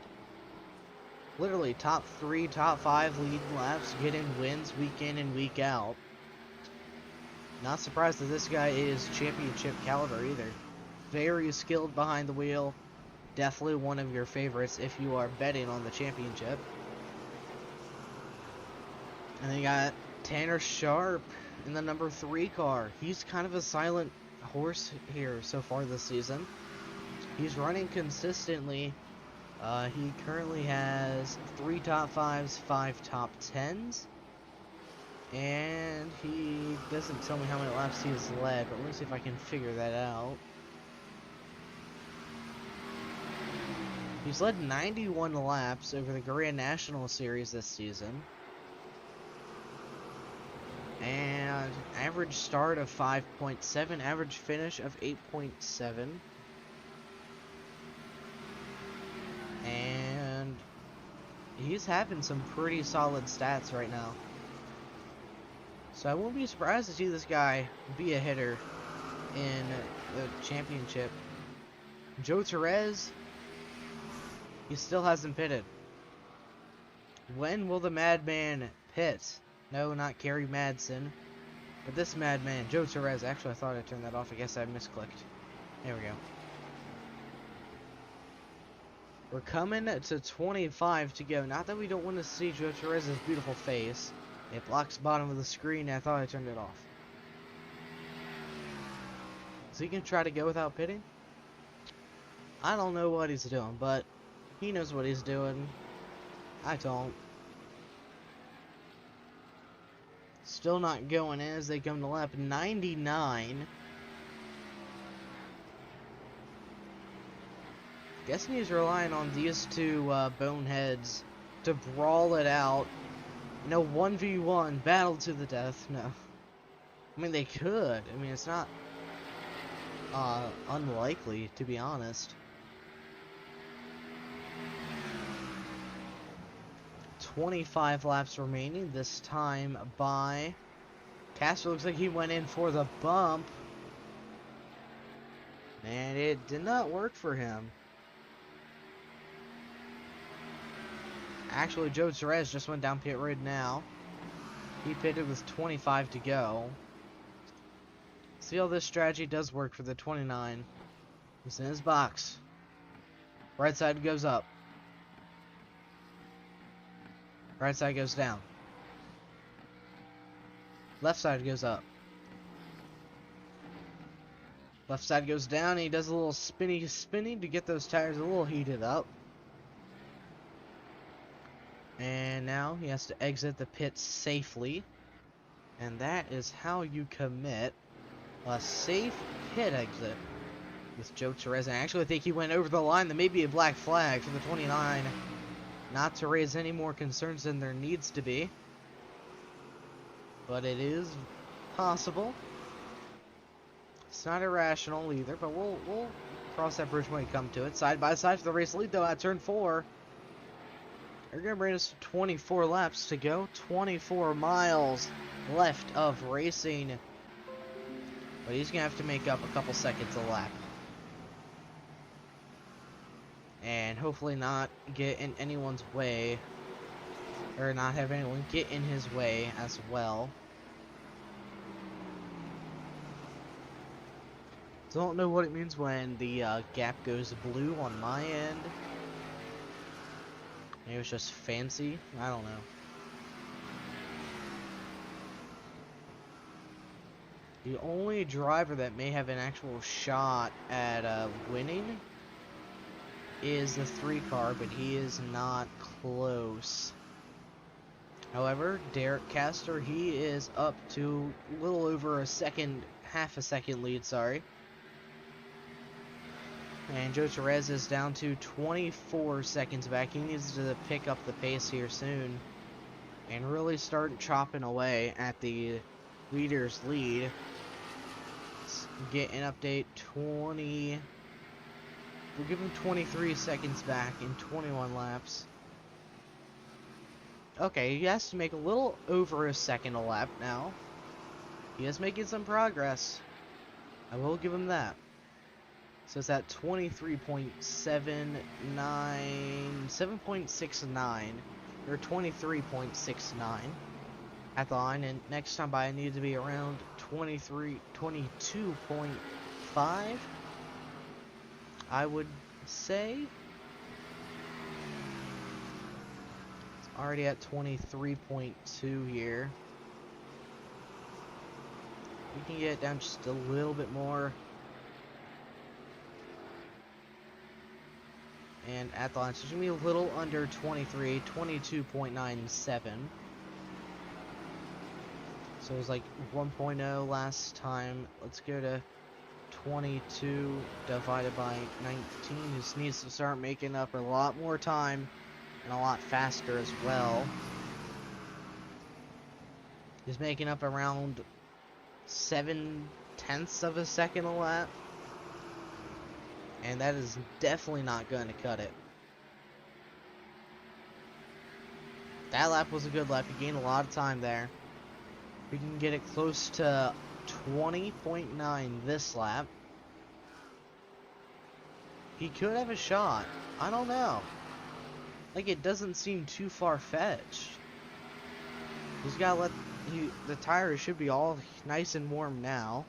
Literally top 3, top 5 lead laps, getting wins week in and week out. Not surprised that this guy is championship caliber either. Very skilled behind the wheel. Definitely one of your favorites if you are betting on the championship. And then you got Tanner Sharp in the number 3 car. He's kind of a silent horse here so far this season. He's running consistently. He currently has 3 top 5s, 5 top 10s. And he doesn't tell me how many laps he has led, but let me see if I can figure that out. He's led 91 laps over the Grand National Series this season. And average start of 5.7, average finish of 8.7. And he's having some pretty solid stats right now. So I won't be surprised to see this guy be a hitter in the championship. Joe Torres, he still hasn't pitted. When will the madman pit? No, not Kerry Madsen, but this madman, Joe Torres. Actually, I thought I turned that off. I guess I misclicked. There we go. We're coming to 25 to go. Not that we don't want to see Joe Torres' beautiful face. It blocks the bottom of the screen, and I thought I turned it off. So he can try to go without pitting? I don't know what he's doing, but he knows what he's doing. I don't. Still not going in as they come to lap 99. Guessing he's relying on these two boneheads to brawl it out. No 1v1 battle to the death. No. I mean, they could. I mean, it's not unlikely, to be honest. 25 laps remaining, this time by Caster. Looks like he went in for the bump, and it did not work for him. Actually, Joe Torres just went down pit road now. He pitted with 25 to go. See how this strategy does work for the 29. He's in his box. Right side goes up. Right side goes down. Left side goes up. Left side goes down, and he does a little spinny to get those tires a little heated up. And now he has to exit the pit safely. And that is how you commit a safe pit exit with Joe Torres. And I actually think he went over the line. There may be a black flag for the 29. Not to raise any more concerns than there needs to be. But it is possible. It's not irrational either, but we'll cross that bridge when we come to it. Side by side for the race lead, though, at turn 4. They're going to bring us to 24 laps to go. 24 miles left of racing. But he's going to have to make up a couple seconds a lap. And hopefully not get in anyone's way. Or not have anyone get in his way as well. Don't know what it means when the gap goes blue on my end. Maybe it was just fancy. I don't know. The only driver that may have an actual shot at winning is the 3 car, but he is not close. However, Derek Castor, he is up to a little over a second, half a second lead, sorry. And Joe Torres is down to 24 seconds back. He needs to pick up the pace here soon and really start chopping away at the leader's lead. Let's get an update. 20. We'll give him 23 seconds back in 21 laps. Okay, he has to make a little over a second a lap now. He is making some progress. I will give him that. So it's at 23.79, 7.69, or 23.69 at the line, and next time by I need to be around 22.5, I would say. It's already at 23.2 here. We can get it down just a little bit more. And at the line, so it's going to be a little under 23, 22.97. So it was like 1.0 last time. Let's go to 22 divided by 19. Just needs to start making up a lot more time and a lot faster as well. He's making up around 0.7 of a second a lap. And that is definitely not going to cut it. That lap was a good lap. He gained a lot of time there. We can get it close to 20.9 this lap. He could have a shot. I don't know. Like, it doesn't seem too far-fetched. He's got to let... the tires should be all nice and warm now.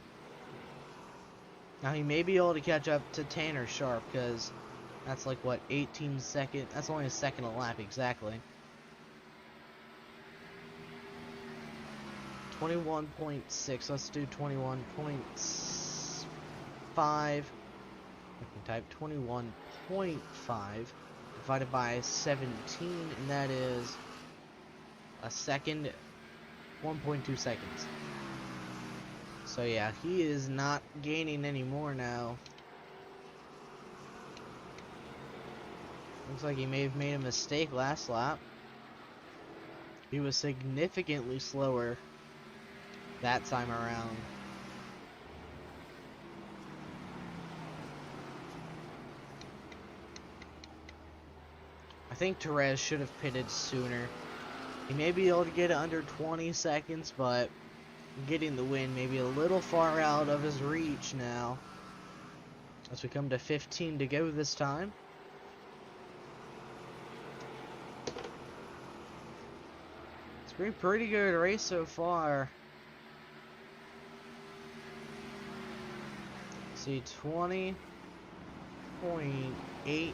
Now he may be able to catch up to Tanner Sharp, because that's like, what, 18 seconds? That's only a second a lap, exactly. 21.6, let's do 21.5. We can type 21.5 divided by 17, and that is a second, 1.2 seconds. So yeah, he is not gaining any more now. Looks like he may have made a mistake last lap. He was significantly slower that time around. I think Torres should have pitted sooner. He may be able to get it under 20 seconds, but getting the win maybe a little far out of his reach now. As we come to 15 to go this time. It's been a pretty good race so far. See, 20.8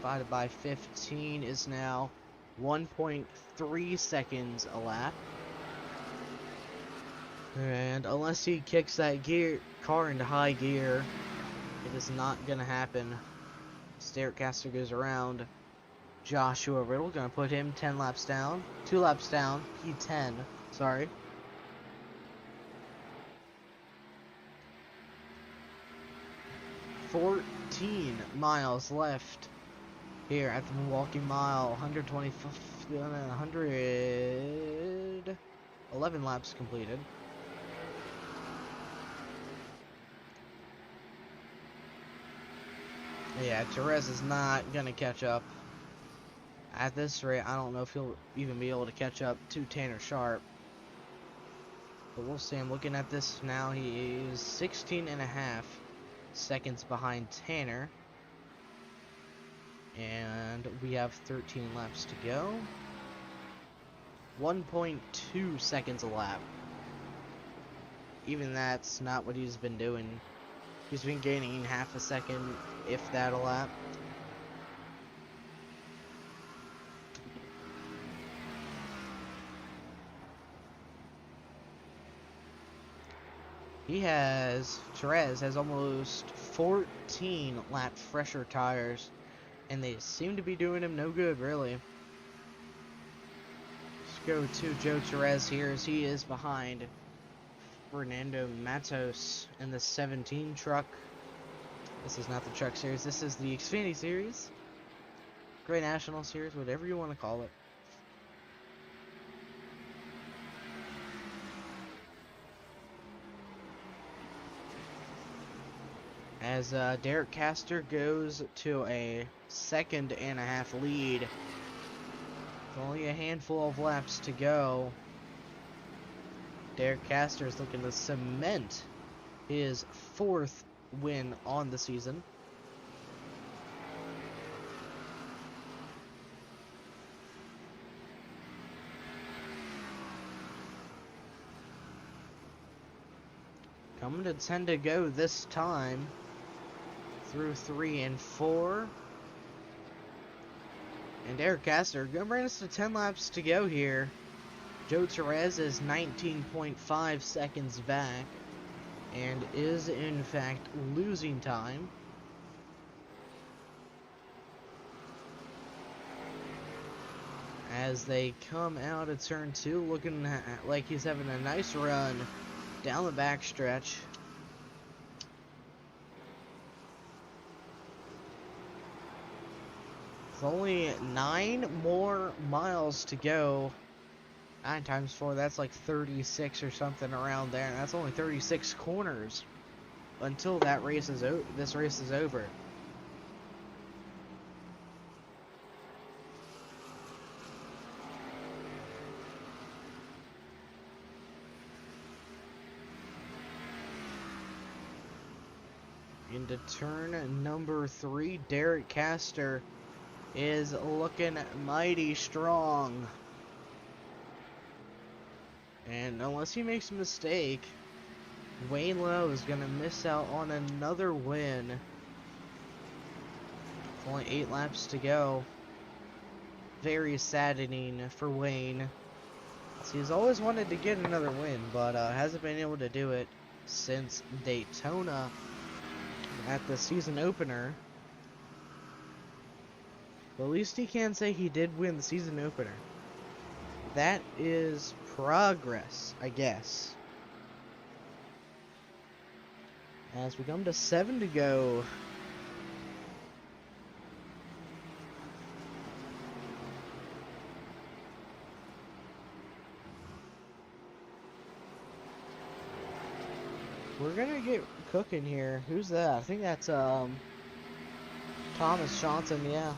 divided by 15 is now 1.3 seconds a lap. And unless he kicks that car into high gear, it is not gonna happen. Staircaster goes around Joshua Riddle, gonna put him 10 laps down, 2 laps down, P10, sorry. $14 miles left here at the Milwaukee Mile. 111 laps completed. Yeah, Therese is not gonna catch up. At this rate, I don't know if he'll even be able to catch up to Tanner Sharp. But we'll see. I'm looking at this now. He is 16.5 seconds behind Tanner. And we have 13 laps to go. 1.2 seconds a lap. Even that's not what he's been doing. He's been gaining half a second, if that, a lap. Therese has almost 14 lap fresher tires, and they seem to be doing him no good, really. Let's go to Joe Therese here, as he is behind Fernando Matos in the 17 truck. This is not the truck series, this is the Xfinity series. Great National Series, whatever you want to call it. As Derek Castor goes to a 2.5-second lead. With only a handful of laps to go. Derek Castor is looking to cement his 4th win on the season. Coming to 10 to go this time. Through 3 and 4. And Derek Castor gonna bring us to 10 laps to go here. Joe Therese is 19.5 seconds back and is in fact losing time. As they come out of turn 2, looking like he's having a nice run down the backstretch. Only 9 more miles to go. 9 times 4, that's like 36 or something around there. And that's only 36 corners until that race is this race is over. Into turn number 3, Derek Castor is looking mighty strong. And unless he makes a mistake, Wayne Lowe is going to miss out on another win. With only 8 laps to go. Very saddening for Wayne. He's always wanted to get another win, but hasn't been able to do it since Daytona at the season opener. But at least he can say he did win the season opener. That is progress, I guess. As we come to 7 to go. We're gonna get cooking here. Who's that? I think that's Thomas Johnson, yeah.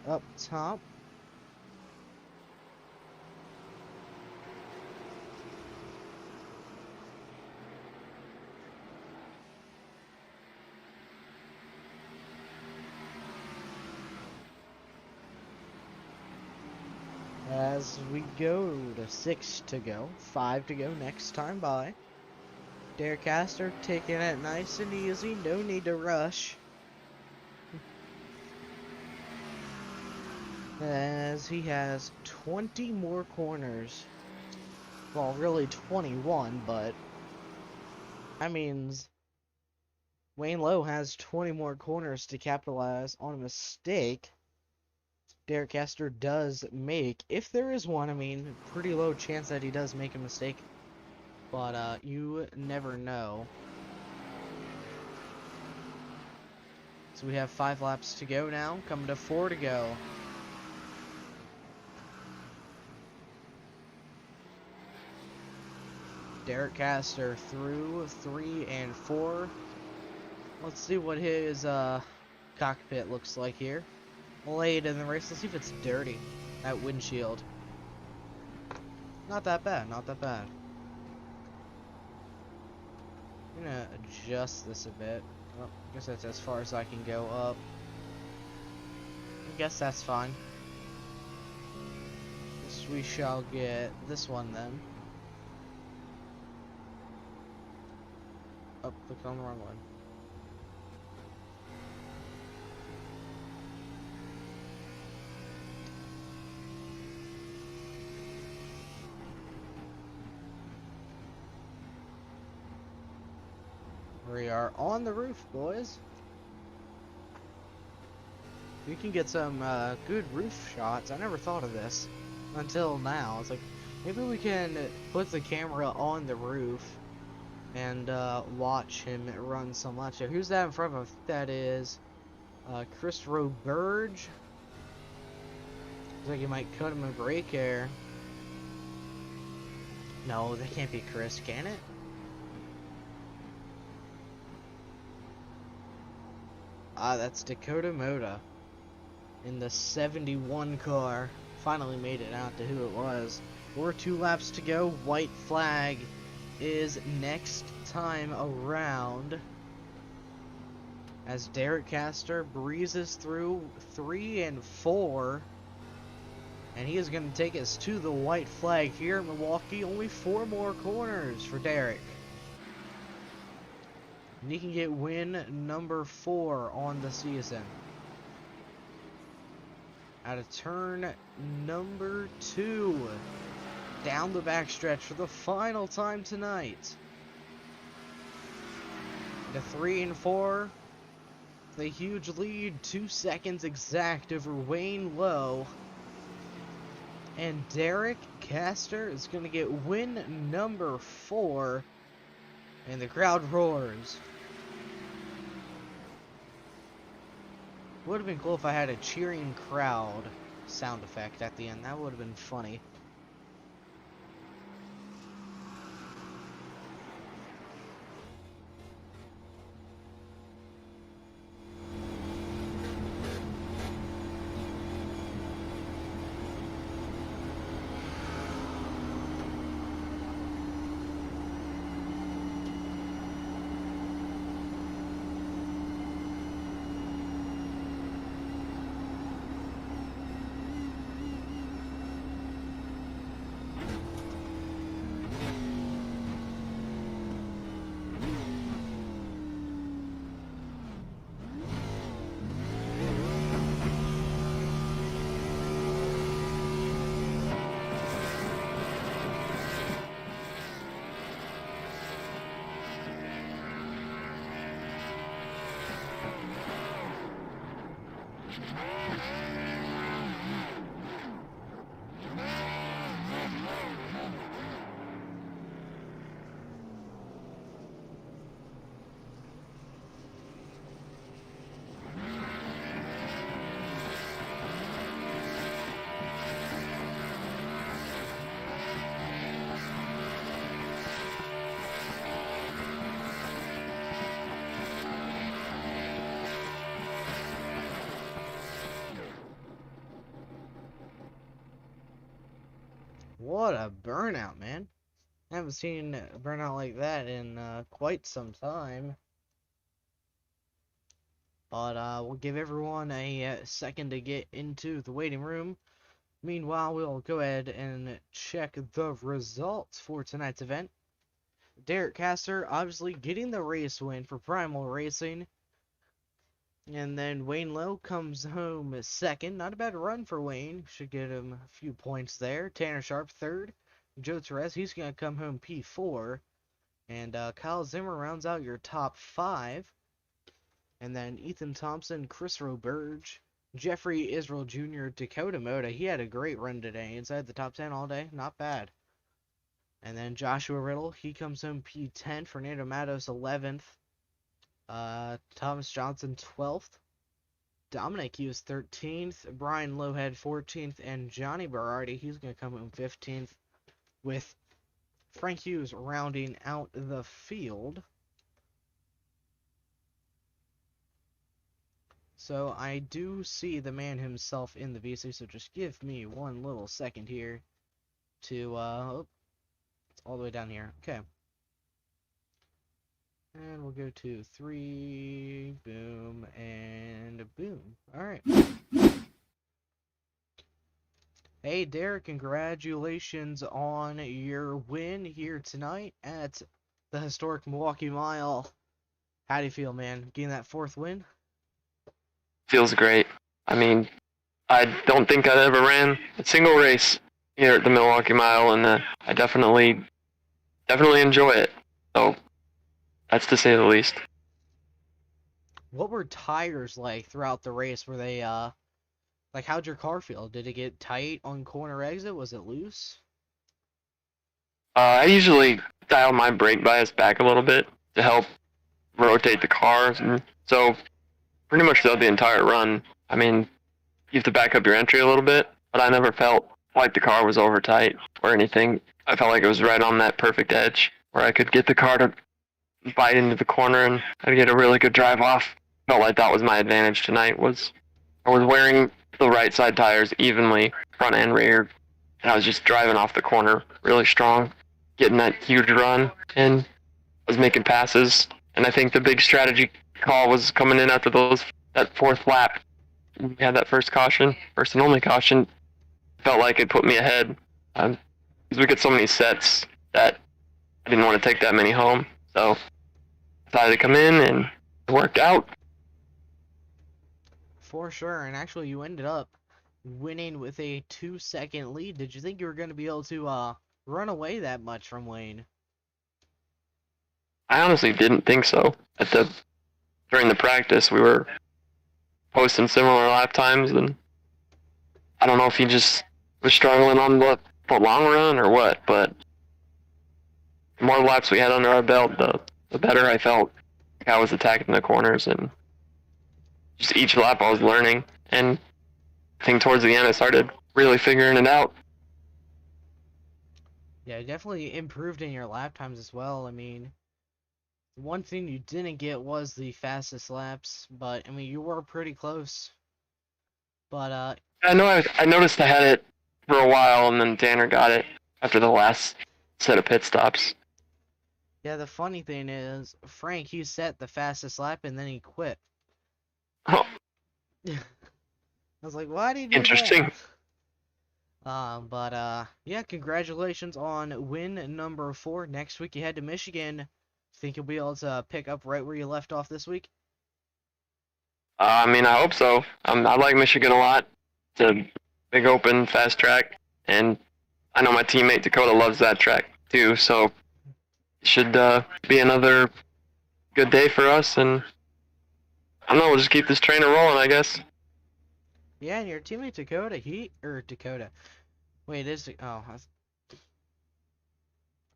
Up top. As we go to 6 to go, 5 to go next time by. Derek Castor taking it nice and easy, no need to rush. as he has 20 more corners. Well, really 21, but that means Wayne Lowe has 20 more corners to capitalize on a mistake Derek Castor does make. If there is one, I mean, pretty low chance that he does make a mistake, but you never know. So we have 5 laps to go now, coming to 4 to go. Derek Castor through 3 and 4. Let's see what his cockpit looks like here. Late in the race, let's see if it's dirty. That windshield. Not that bad, not that bad. I'm gonna adjust this a bit. Well, I guess that's as far as I can go up. I guess that's fine. Guess we shall get this one then. Oh, clicked on the wrong one. We are on the roof, boys. We can get some good roof shots. I never thought of this until now. It's like, maybe we can put the camera on the roof and watch him run so much. So who's that in front of him? That is Christopher Burge. Looks like he might cut him a break here. No, that can't be Chris, can it? Ah, that's Dakota Moda in the 71 car. Finally made it out to who it was. We're 2 laps to go. White flag is next time around as Derek Castor breezes through 3 and 4, and he is going to take us to the white flag here in Milwaukee. Only 4 more corners for Derek. And he can get win number 4 on the season. Out of turn number 2. Down the backstretch for the final time tonight. The 3 and 4. The huge lead, 2 seconds exact over Wayne Lowe. And Derek Castor is going to get win number 4. And the crowd roars. Would have been cool if I had a cheering crowd sound effect at the end. That would have been funny. What a burnout, man. I haven't seen a burnout like that in quite some time. But we'll give everyone a second to get into the waiting room. Meanwhile, we'll go ahead and check the results for tonight's event. Derek Castor obviously getting the race win for Primal Racing. And then Wayne Lowe comes home second. Not a bad run for Wayne. Should get him a few points there. Tanner Sharp third. Joe Torres, he's going to come home P4. And Kyle Zimmer rounds out your top 5. And then Ethan Thompson, Chris Roberge, Jeffrey Israel Jr., Dakota Moda. He had a great run today. Inside the top 10 all day. Not bad. And then Joshua Riddle, he comes home P10. Fernando Matos 11th. Thomas Johnson 12th. Dominic Hughes 13th. Brian Lowhead 14th. And Johnny Berardi, he's going to come home 15th. With Frank Hughes rounding out the field. So I do see the man himself in the VC, so just give me one little second here to, it's all the way down here. Okay. And we'll go to 3, boom, and boom. Alright. Hey, Derek, congratulations on your win here tonight at the historic Milwaukee Mile. How do you feel, man? Getting that 4th win? Feels great. I mean, I don't think I'd ever ran a single race here at the Milwaukee Mile, and I definitely enjoy it. So that's to say the least. What were tires like throughout the race? Were they, like, how'd your car feel? Did it get tight on corner exit? Was it loose? I usually dial my brake bias back a little bit to help rotate the car. And so pretty much throughout the entire run, I mean, you have to back up your entry a little bit, but I never felt like the car was over tight or anything. I felt like it was right on that perfect edge where I could get the car to bite into the corner and I'd get a really good drive off. Felt like that was my advantage tonight. I was wearing the right side tires evenly, front and rear, and I was just driving off the corner really strong, getting that huge run, and I was making passes. And I think the big strategy call was coming in after that 4th lap. We had that first and only caution. Felt like it put me ahead because we get so many sets that I didn't want to take that many home. So I decided to come in and it worked out. For sure, and actually you ended up winning with a 2-second lead. Did you think you were going to be able to run away that much from Wayne? I honestly didn't think so. During the practice, we were posting similar lap times, and I don't know if he just was struggling on the long run or what, but the more laps we had under our belt, the better I felt like I was attacking the corners, and just each lap I was learning, and I think towards the end I started really figuring it out. Yeah, definitely improved in your lap times as well. I mean, one thing you didn't get was the fastest laps, but I mean, you were pretty close. But I know I noticed I had it for a while, and then Tanner got it after the last set of pit stops. yeah, the funny thing is, Frank, he set the fastest lap and then he quit. Oh, I was like, why did he do interesting. that? Yeah, congratulations on win number 4. Next week you head to Michigan. Think you'll be able to pick up right where you left off this week? I mean, I hope so. I like Michigan a lot. It's a big open, fast track, and I know my teammate Dakota loves that track too, so it should be another good day for us, and I don't know, we'll just keep this trainer rolling, I guess. Yeah, and your teammate Dakota, Dakota. Wait,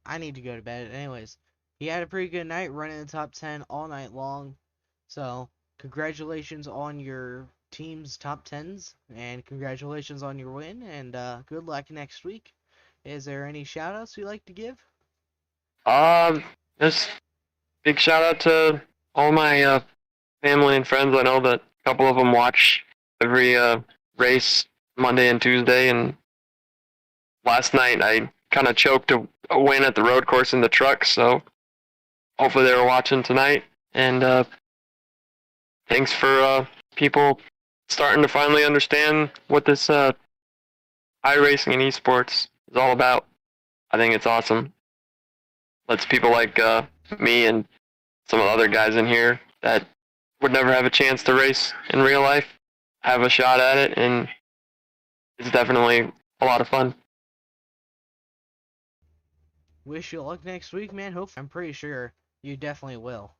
I need to go to bed. Anyways, he had a pretty good night running the top 10 all night long. So, congratulations on your team's top 10s, and congratulations on your win, and good luck next week. Is there any shout-outs you'd like to give? Just big shout out to all my family and friends. I know that a couple of them watch every race Monday and Tuesday, and last night I kind of choked a win at the road course in the truck, so hopefully they were watching tonight. And thanks for people starting to finally understand what this iRacing and esports is all about. I think it's awesome. Lets people like me and some of the other guys in here that would never have a chance to race in real life, have a shot at it, and it's definitely a lot of fun. Wish you luck next week, man. Hope I'm pretty sure you definitely will.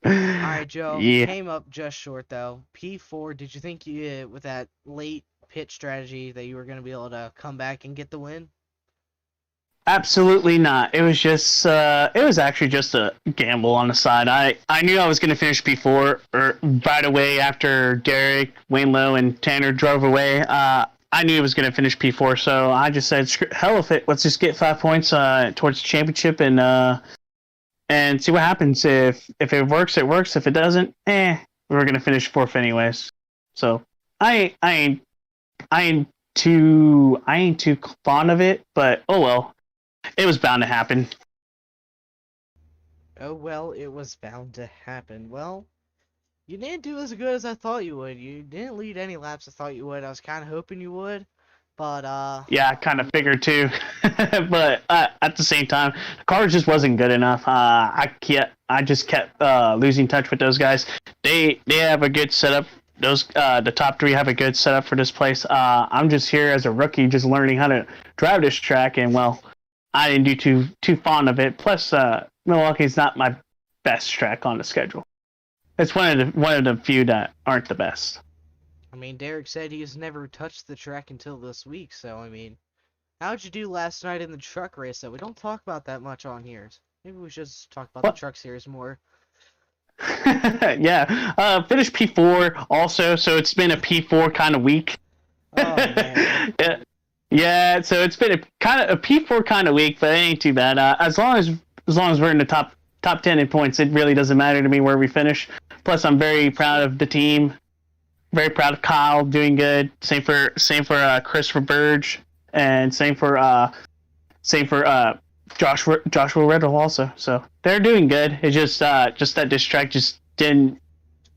All right, Joe. Yeah, Came up just short though. P4. Did you think you, with that late pit strategy, that you were going to be able to come back and get the win? absolutely not. It was just, it was actually just a gamble on the side. I knew I was going to finish P4 or right away after Derek, Wainlow, and Tanner drove away. I knew it was going to finish P4, so I just said, hell with it. Let's just get 5 points towards the championship and see what happens. If it works, it works. If it doesn't, we're going to finish fourth anyways. So I ain't too fond of it, but oh well. It was bound to happen. Oh well, it was bound to happen. Well, you didn't do as good as I thought you would. You didn't lead any laps I thought you would. I was kind of hoping you would, but Yeah, I kind of figured too. But at the same time, the car just wasn't good enough. I just kept losing touch with those guys. They have a good setup. Those the top three have a good setup for this place. I'm just here as a rookie, just learning how to drive this track, and well, I didn't do too fond of it. Plus, Milwaukee's not my best track on the schedule. It's one of the few that aren't the best. I mean, Derek said he's never touched the track until this week, so I mean, how'd you do last night in the truck race? That we don't talk about that much on here. Maybe we should just talk about the truck series more. Yeah, finished P4 also, so it's been a P4 kind of week. Oh man. Yeah, so it's been a P4 kind of week, but it ain't too bad. As long as we're in the top 10 in points, it really doesn't matter to me where we finish. Plus, I'm very proud of the team. Very proud of Kyle doing good. Same for Christopher Burge, and same for Joshua Randall also. So they're doing good. It's just that this track just didn't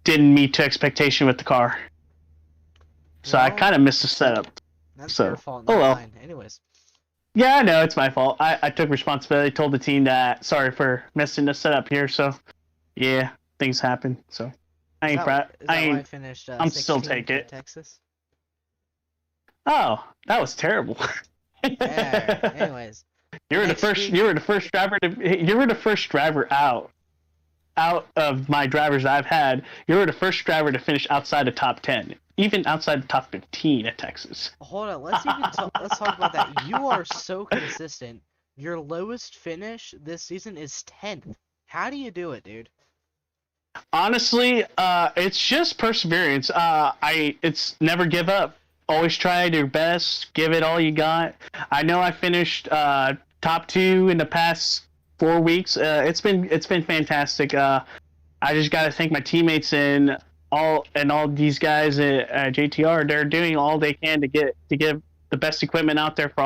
meet to expectation with the car. So I kind of missed the setup. That's so, their fault, not mine. Anyways. Yeah, I know, it's my fault. I took responsibility, told the team that sorry for messing the setup here, so yeah, things happen. So I ain't proud. I finished I'm still take it. Texas. Oh, that was terrible. Yeah, anyways. You were the first driver out of my drivers I've had. You were the first driver to finish outside the top 10. Even outside the top 15 at Texas. Hold on, let's talk about that. You are so consistent. Your lowest finish this season is 10th. How do you do it, dude? Honestly, it's just perseverance. It's never give up. Always try your best. Give it all you got. I know I finished top 2 in the past 4 weeks. It's been fantastic. I just got to thank my teammates and all these guys at JTR. They're doing all they can to give the best equipment out there for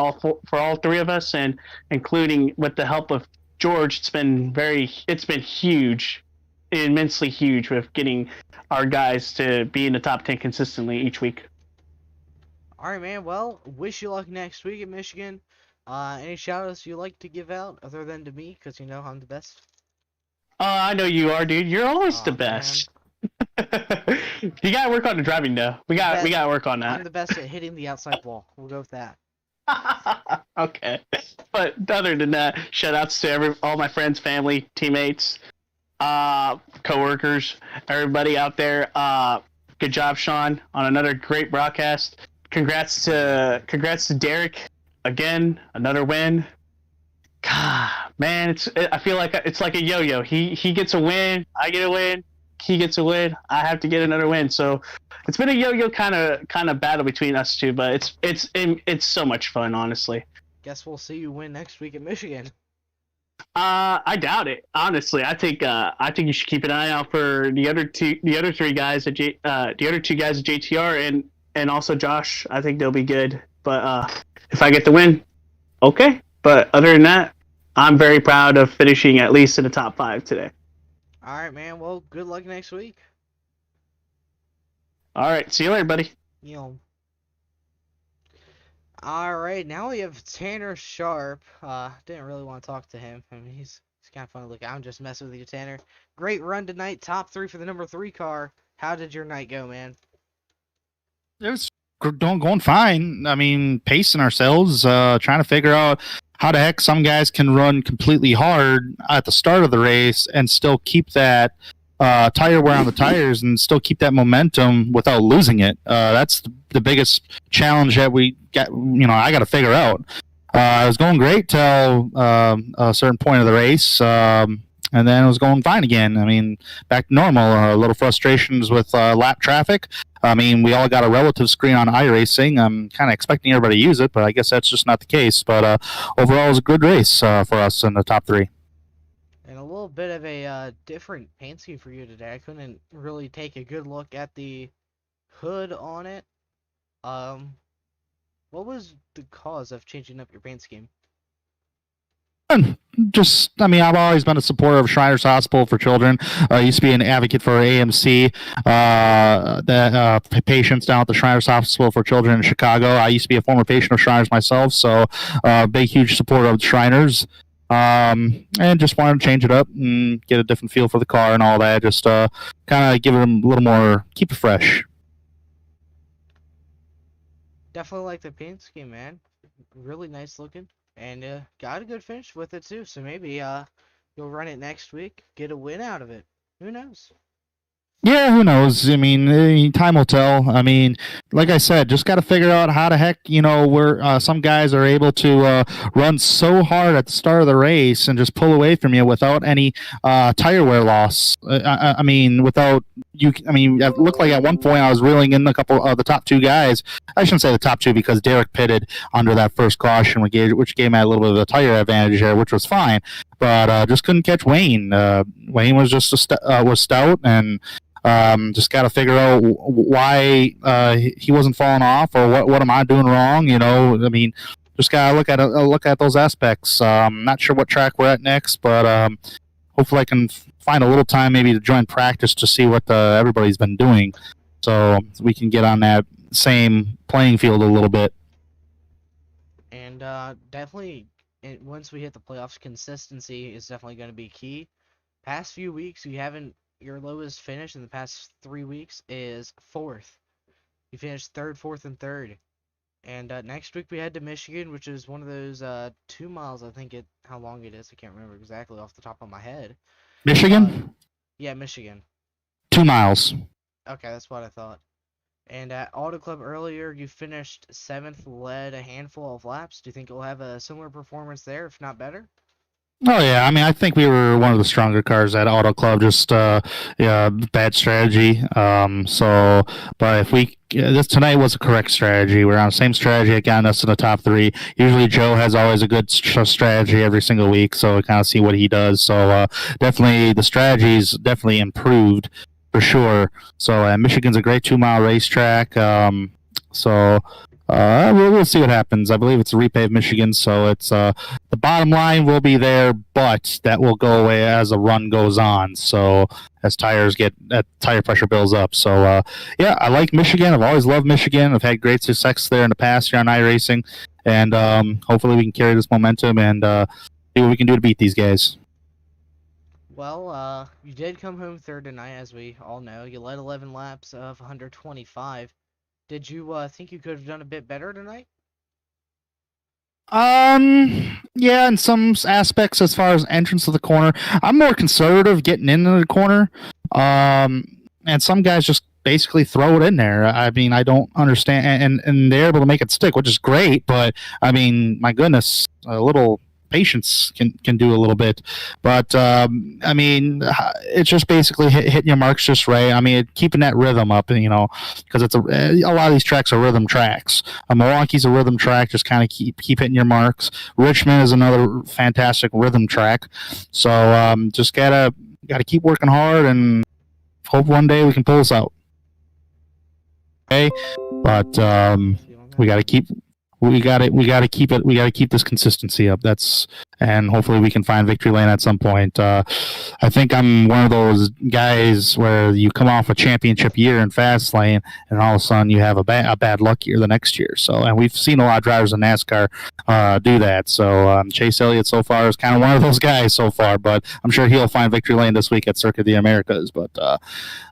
all three of us, and including with the help of George. It's been huge, immensely huge, with getting our guys to be in the top 10 consistently each week. All right, man. Well, wish you luck next week at Michigan. Any shout-outs you like to give out other than to me, because you know I'm the best? I know you are, dude. You're always the best. You gotta work on the driving though. We gotta work on that. I'm the best at hitting the outside wall. We'll go with that. Okay. But other than that, shout outs to all my friends, family, teammates, coworkers, everybody out there. Good job, Sean, on another great broadcast. Congrats to Derek. Again, another win. God, man, I feel like it's like a yo-yo. He gets a win, I get a win. He gets a win, I have to get another win. So it's been a yo-yo kind of battle between us two, but it's so much fun, honestly. guess we'll see you win next week at Michigan. I doubt it. Honestly, I think you should keep an eye out for the other three guys at the other two guys at JTR and also Josh. I think they'll be good. But if I get the win, okay. But other than that, I'm very proud of finishing at least in the top 5 today. All right, man. Well, good luck next week. All right. See you later, buddy. You know. All right, now we have Tanner Sharp. Didn't really want to talk to him. I mean, he's kind of fun to look at. I'm just messing with you, Tanner. Great run tonight. Top 3 for the number 3 car. How did your night go, man? It was going fine. I mean, pacing ourselves, trying to figure out how the heck some guys can run completely hard at the start of the race and still keep that tire wear on the tires and still keep that momentum without losing it. That's the biggest challenge that we got. I got to figure out. I was going great till a certain point of the race, and then it was going fine again. I mean, back to normal. A little frustrations with lap traffic. I mean, we all got a relative screen on iRacing. I'm kind of expecting everybody to use it, but I guess that's just not the case. But overall, it was a good race for us in the top 3. And a little bit of a different paint scheme for you today. I couldn't really take a good look at the hood on it. What was the cause of changing up your paint scheme? I've always been a supporter of Shriners Hospital for Children. I used to be an advocate for AMC, the patients down at the Shriners Hospital for Children in Chicago. I used to be a former patient of Shriners myself, so big, huge supporter of the Shriners. And just wanted to change it up and get a different feel for the car and all that. Just kind of give it a little more, keep it fresh. Definitely like the paint scheme, man. Really nice looking. And got a good finish with it too. So maybe you'll run it next week, get a win out of it. Who knows? Yeah, who knows? I mean, time will tell. I mean, like I said, just got to figure out how the heck, where some guys are able to run so hard at the start of the race and just pull away from you without any tire wear loss. I mean, without you. I mean, it looked like at one point I was reeling in a couple of the top 2 guys. I shouldn't say the top 2 because Derek pitted under that first caution, which gave me a little bit of a tire advantage there, which was fine. But just couldn't catch Wayne. Wayne was just was stout and. Just got to figure out why he wasn't falling off, or what am I doing wrong? I mean, just gotta look at those aspects. Not sure what track we're at next, but hopefully I can find a little time maybe to join practice to see what everybody's been doing, so we can get on that same playing field a little bit. And definitely, once we hit the playoffs, consistency is definitely going to be key. Past few weeks, your lowest finish in the past 3 weeks is 4th. You finished 3rd, 4th, and 3rd. And next week we head to Michigan, which is one of those 2 miles, I think how long it is. I can't remember exactly off the top of my head. Michigan? Yeah, Michigan. 2 miles. Okay, that's what I thought. And at Auto Club earlier, you finished 7th, led a handful of laps. Do you think you'll have a similar performance there, if not better? Oh yeah, I mean, I think we were one of the stronger cars at Auto Club. Just bad strategy. But if this tonight was a correct strategy. We're on the same strategy that got us in the top 3. Usually Joe has always a good strategy every single week, so we kind of see what he does. So definitely the strategy's definitely improved for sure. So Michigan's a great 2-mile racetrack. We'll see what happens. I believe it's a repave Michigan, so it's the bottom line will be there, but that will go away as the run goes on. So as tire pressure builds up. So yeah, I like Michigan. I've always loved Michigan. I've had great success there in the past here on iRacing, and hopefully we can carry this momentum and see what we can do to beat these guys. Well, you did come home 3rd tonight, as we all know. You led 11 laps of 125. Did you think you could have done a bit better tonight? Yeah, in some aspects as far as entrance to the corner. I'm more conservative getting into the corner. And some guys just basically throw it in there. I mean, I don't understand, and they're able to make it stick, which is great, but I mean, my goodness, a little patience can do a little bit. But I mean, it's just basically hitting your marks just right. I mean, keeping that rhythm up, because it's a lot of these tracks are rhythm tracks. Milwaukee's a rhythm track, just kind of keep hitting your marks. Richmond is another fantastic rhythm track. So just gotta keep working hard and hope one day we can pull this out. Okay, but we got to keep this consistency up. And hopefully we can find victory lane at some point. I think I'm one of those guys where you come off a championship year in Fastlane, and all of a sudden you have a bad luck year the next year. So, and we've seen a lot of drivers in NASCAR do that. So Chase Elliott so far is kind of one of those guys so far, but I'm sure he'll find victory lane this week at Circuit of the Americas. But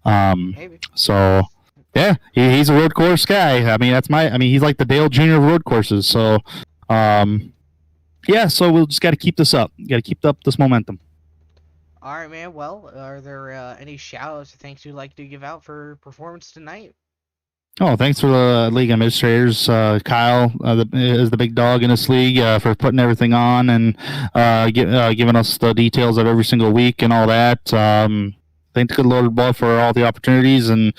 Maybe. so. Yeah, he's a road course guy. I mean, he's like the Dale Jr. of road courses. So, yeah, so we'll just got to keep this up. Got to keep up this momentum. All right, man. Well, are there any shout-outs or thanks you'd like to give out for performance tonight? Oh, thanks for the league administrators. Kyle is the big dog in this league for putting everything on and giving us the details of every single week and all that. Thank the good Lord above for all the opportunities and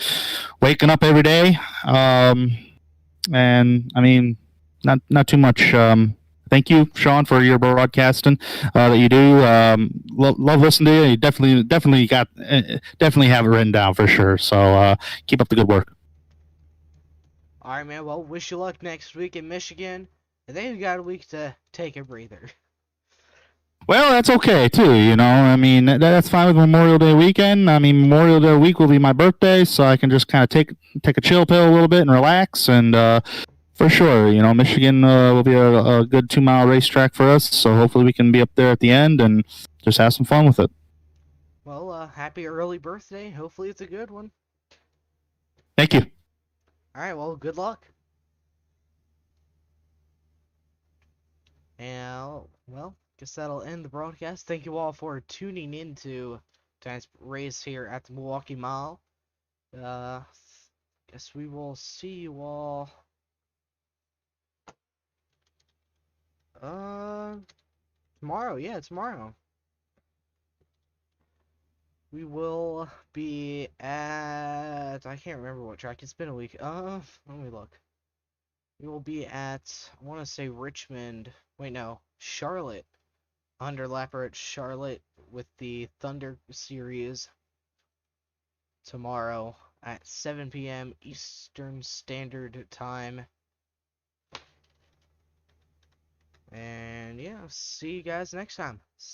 waking up every day. And I mean, not too much. Thank you, Sean, for your broadcasting that you do. Love listening to you. You definitely have it written down for sure. So keep up the good work. All right, man. Well, wish you luck next week in Michigan, and then you got a week to take a breather. Well, that's okay too, I mean, that's fine with Memorial Day weekend. I mean, Memorial Day week will be my birthday, so I can just kind of take a chill pill a little bit and relax. And for sure, Michigan will be a good 2-mile racetrack for us. So hopefully we can be up there at the end and just have some fun with it. Well, happy early birthday. Hopefully it's a good one. Thank you. All right. Well, good luck. And well. Guess that'll end the broadcast. Thank you all for tuning in to tonight's race here at the Milwaukee Mile. Guess we will see you all tomorrow. Yeah, tomorrow. We will be at, I can't remember what track. It's been a week. Let me look. We will be at, I want to say Richmond. Wait, no, Charlotte. Underlapper at Charlotte with the Thunder Series tomorrow at 7 p.m. Eastern Standard Time. And yeah, see you guys next time.